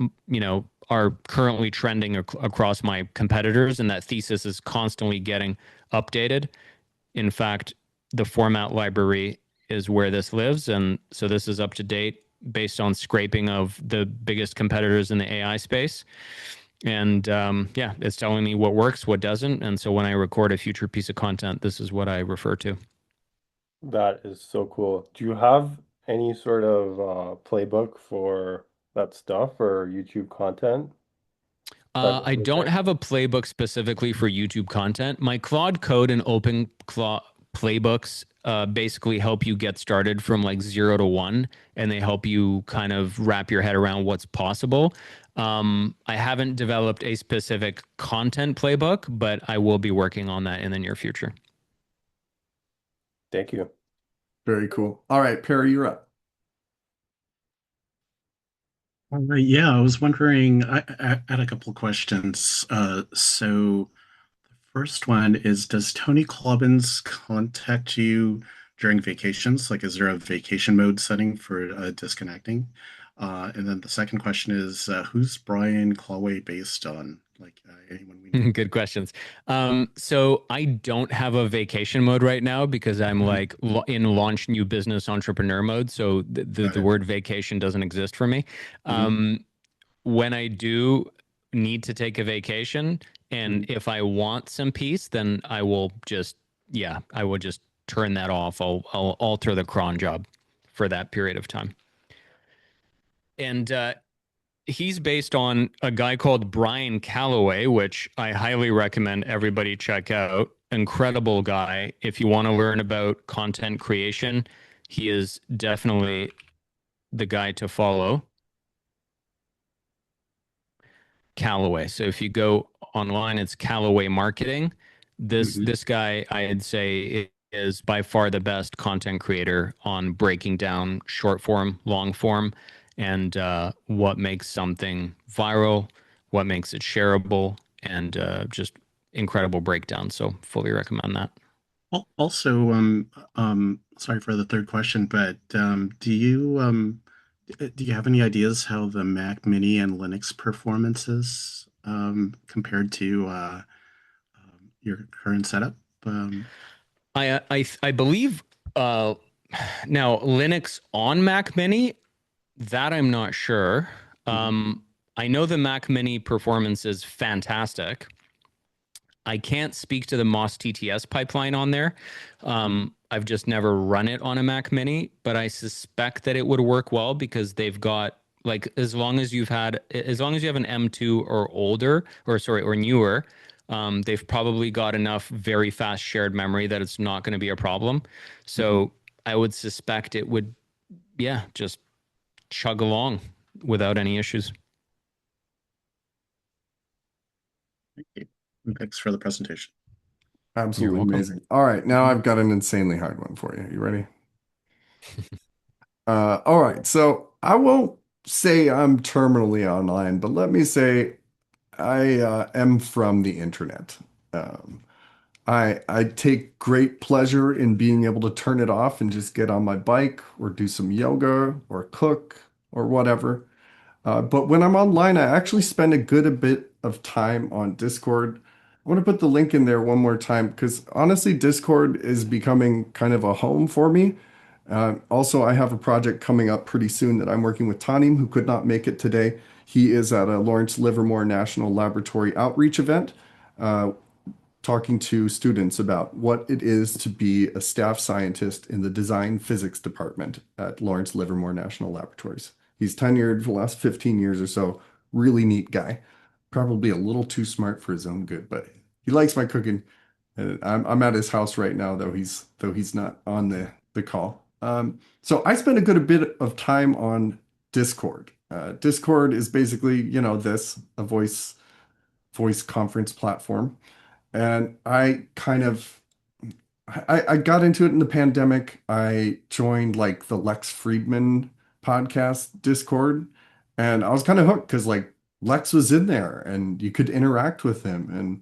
are currently trending across my competitors, and that thesis is constantly getting updated. In fact, the format library is where this lives, and so this is up to date based on scraping of the biggest competitors in the AI space. And yeah, it's telling me what works, what doesn't. And so when I record a future piece of content, this is what I refer to. That is so cool. Do you have any sort of playbook for that stuff or YouTube content? I don't have a playbook specifically for YouTube content. My Claude Code and OpenClaw playbooks basically help you get started from like 0 to 1, and they help you kind of wrap your head around what's possible. I haven't developed a specific content playbook, but I will be working on that in the near future. Thank you. Very cool. All right, Perry, you're up. Yeah, I was wondering, I had a couple of questions. So the first one is, does Tony Clubbins contact you during vacations? Like, is there a vacation mode setting for disconnecting? And then the second question is, who's Brian Claway based on? Like, anyone we know? Good questions. So I don't have a vacation mode right now because I'm Mhm. like in launch new business entrepreneur mode. So the Got it. word vacation doesn't exist for me. Mhm. When I do need to take a vacation, and Mhm. if I want some peace, then I will just, yeah, I will just turn that off. I'll alter the cron job for that period of time. And he's based on a guy called Brian Calloway, which I highly recommend everybody check out. Incredible guy. If you want to learn about content creation, he is definitely the guy to follow. Callaway. So if you go online, it's Callaway Marketing. Mhm. This guy, I'd say, is by far the best content creator on breaking down short form, long form, and what makes something viral, what makes it shareable, and just incredible breakdown. So fully recommend that. Also, sorry for the third question, but do you have any ideas how the Mac Mini and Linux performance is compared to your current setup? Um, I believe now Linux on Mac Mini, that I'm not sure. mhm, I know the Mac Mini performance is fantastic. I can't speak to the MOSS-TTS pipeline on there. mhm, I've just never run it on a Mac Mini, but I suspect that it would work well because they've got like as long as you have an M2 or older, or sorry, or newer, they've probably got enough very fast shared memory that it's not going to be a problem. mhm. So I would suspect it would, yeah, just chug along without any issues. Thank you. And thanks for the presentation. You're Absolutely welcome. amazing. All right, now Mhm. I've got an insanely hard one for you. You ready? All right, so I won't say I'm terminally online, but let me say I am from the internet. Um, I take great pleasure in being able to turn it off and just get on my bike or do some yoga or cook or whatever. But when I'm online, I actually spend a bit of time on Discord. I want to put the link in there one more time because honestly, Discord is becoming kind of a home for me. Also, I have a project coming up pretty soon that I'm working with Tanim, who could not make it today. He is at a Lawrence Livermore National Laboratory outreach event. Uh, Talking to students about what it is to be a staff scientist in the design physics department at Lawrence Livermore National Laboratories. He's tenured for the last 15 years or so. Really neat guy. Probably a little too smart for his own good, but he likes my cooking. And I'm at his house right now, though he's not on the call. So I spend a bit of time on Discord. Discord is basically, a voice conference platform. And I got into it in the pandemic. I joined like the Lex Friedman podcast Discord, and I was kind of hooked because like Lex was in there and you could interact with him.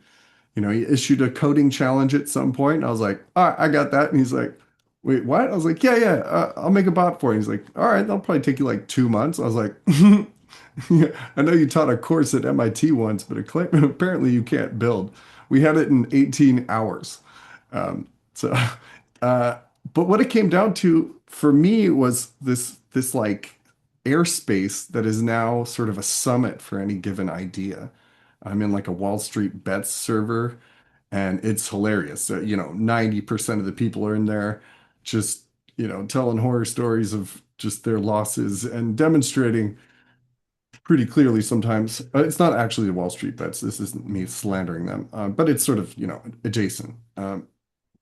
And he issued a coding challenge at some point, and I was like, "All right, I got that." And he's like, "Wait, what?" I was like, "Yeah, yeah, I'll make a bot for you." He's like, "All right, that'll probably take you like 2 months." I was like, "Yeah, I know you taught a course at MIT once, but apparently you can't build." We had it in 18 hours. So, uh, but what it came down to for me was this like airspace that is now sort of a summit for any given idea. I'm in like a Wall Street bets server, and it's hilarious. So, 90% of the people are in there just, telling horror stories of just their losses and demonstrating pretty clearly sometimes. It's not actually the Wall Street bets. This isn't me slandering them, but it's sort of, adjacent.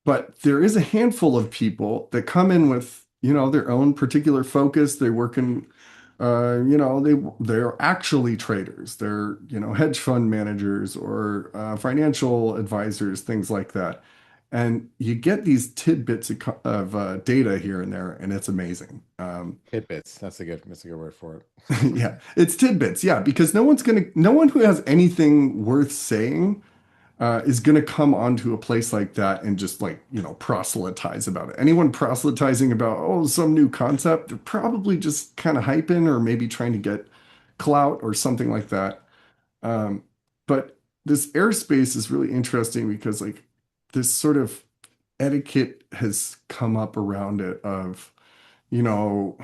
But there is a handful of people that come in with, their own particular focus. They work in, they're actually traders. They're, hedge fund managers or financial advisors, things like that. And you get these tidbits of data here and there, and it's amazing. Tidbits. That's a good word for it. Yeah, it's tidbits. Yeah, because no one who has anything worth saying is gonna come onto a place like that and just like, proselytize about it. Anyone proselytizing about, oh, some new concept, they're probably just kind of hyping or maybe trying to get clout or something like that. But this airspace is really interesting because like this sort of etiquette has come up around it of, you know,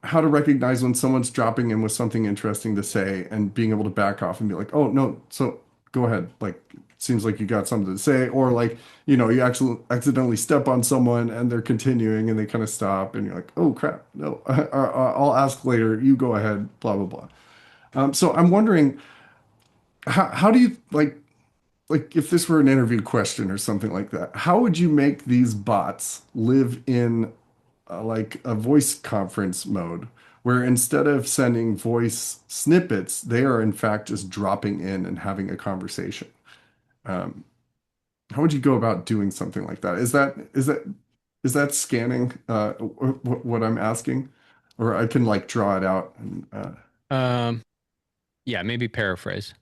how to recognize when someone's dropping in with something interesting to say and being able to back off and be like, oh no, so go ahead. Like, seems like you got something to say, or like, you actually accidentally step on someone and they're continuing and they kind of stop and you're like, oh crap, no, I'll ask later. You go ahead, blah blah blah. So I'm wondering, how do you like if this were an interview question or something like that, how would you make these bots live in like a voice conference mode where instead of sending voice snippets, they are in fact just dropping in and having a conversation? Um, how would you go about doing something like that? Is that scanning what I'm asking? Or I can like draw it out and Yeah, maybe paraphrase.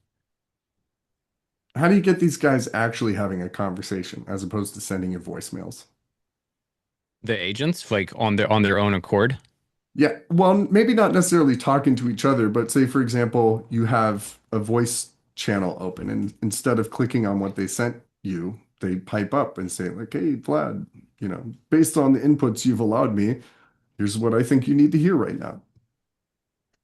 how do you get these guys actually having a conversation as opposed to sending you voicemails? The agents, like on their own accord. Yeah, well, maybe not necessarily talking to each other, but say, for example, you have a voice channel open, and instead of clicking on what they sent you, they pipe up and say, like, hey, Vlad, based on the inputs you've allowed me, here's what I think you need to hear right now.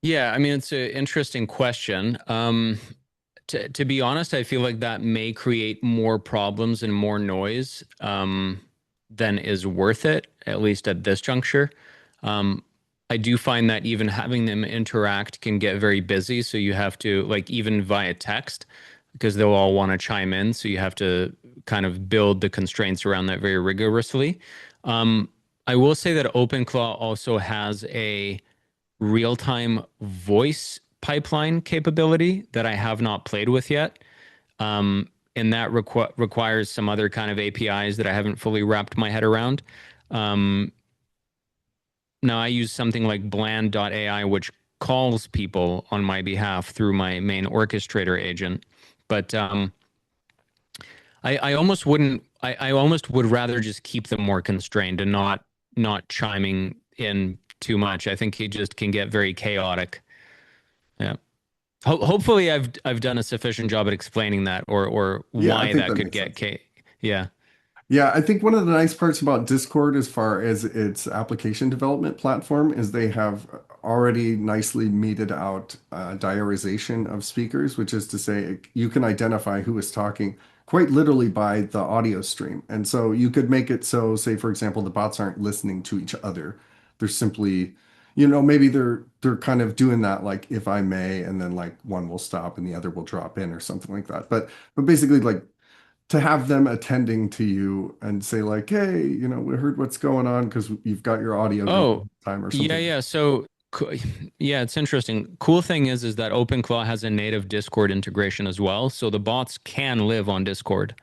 Yeah, I mean, it's an interesting question. To be honest, I feel like that may create more problems and more noise than is worth it, at least at this juncture. I do find that even having them interact can get very busy. So you have to, like, even via text, because they'll all want to chime in. So you have to kind of build the constraints around that very rigorously. I will say that OpenClaw also has a real-time voice pipeline capability that I have not played with yet. And that requires some other kind of APIs that I haven't fully wrapped my head around. Now I use something like bland.ai, which calls people on my behalf through my main orchestrator agent. But I almost wouldn't. I almost would rather just keep them more constrained and not chiming in too much. I think it just can get very chaotic. Yeah. Hopefully, I've done a sufficient job at explaining that, or Yeah, I why think that that could makes get sense. Yeah. Yeah, I think one of the nice parts about Discord, as far as its application development platform, is they have already nicely meted out diarization of speakers, which is to say you can identify who is talking quite literally by the audio stream. And so you could make it so, say, for example, the bots aren't listening to each other. They're simply, maybe they're kind of doing that like if I may, and then like one will stop and the other will drop in or something like that. But basically like to have them attending to you and say like, hey, we heard what's going on because you've got your audio Oh, going time or yeah, something. yeah. So, yeah, it's interesting. Cool thing is that OpenClaw has a native Discord integration as well, so the bots can live on Discord.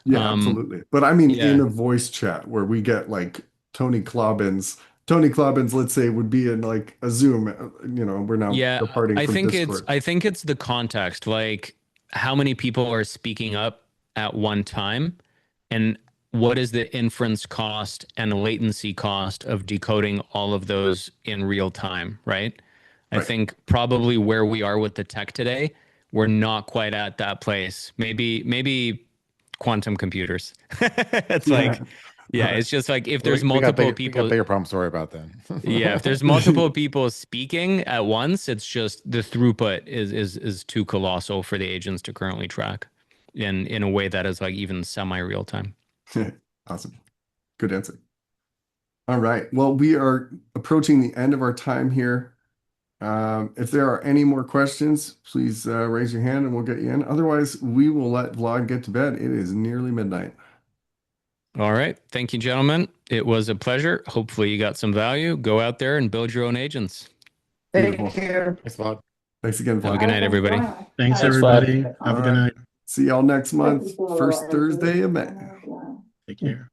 Yeah, Um, absolutely. But I mean, in yeah, a voice chat where we get like Tony Clobbins, let's say, would be in like a Zoom, we're now yeah. departing I from think it's Discord. I think it's the context, like how many people are speaking up at one time, and what is the inference cost and latency cost of decoding all of those in real time, right? I Right. think probably where we are with the tech today, we're not quite at that place. Maybe quantum computers. It's Yeah. like, yeah, it's just like if there's We got multiple we got people, bigger problems to worry about then. yeah, if there's multiple people speaking at once, it's just the throughput is too colossal for the agents to currently track in a way that is like even semi real time. Awesome. Good answer. All right. Well, we are approaching the end of our time here. If there are any more questions, please raise your hand and we'll get you in. Otherwise, we will let Vlad get to bed. It is nearly midnight. All right. Thank you, gentlemen. It was a pleasure. Hopefully you got some value. Go out there and build your own agents. Beautiful. Thank you. Thanks, Vlad. Thanks again, Have a Vlad. good night, everybody. Thanks, Thanks, Vlad. everybody. Have a good right. night. See y'all next month, first Thursday of May. Take care.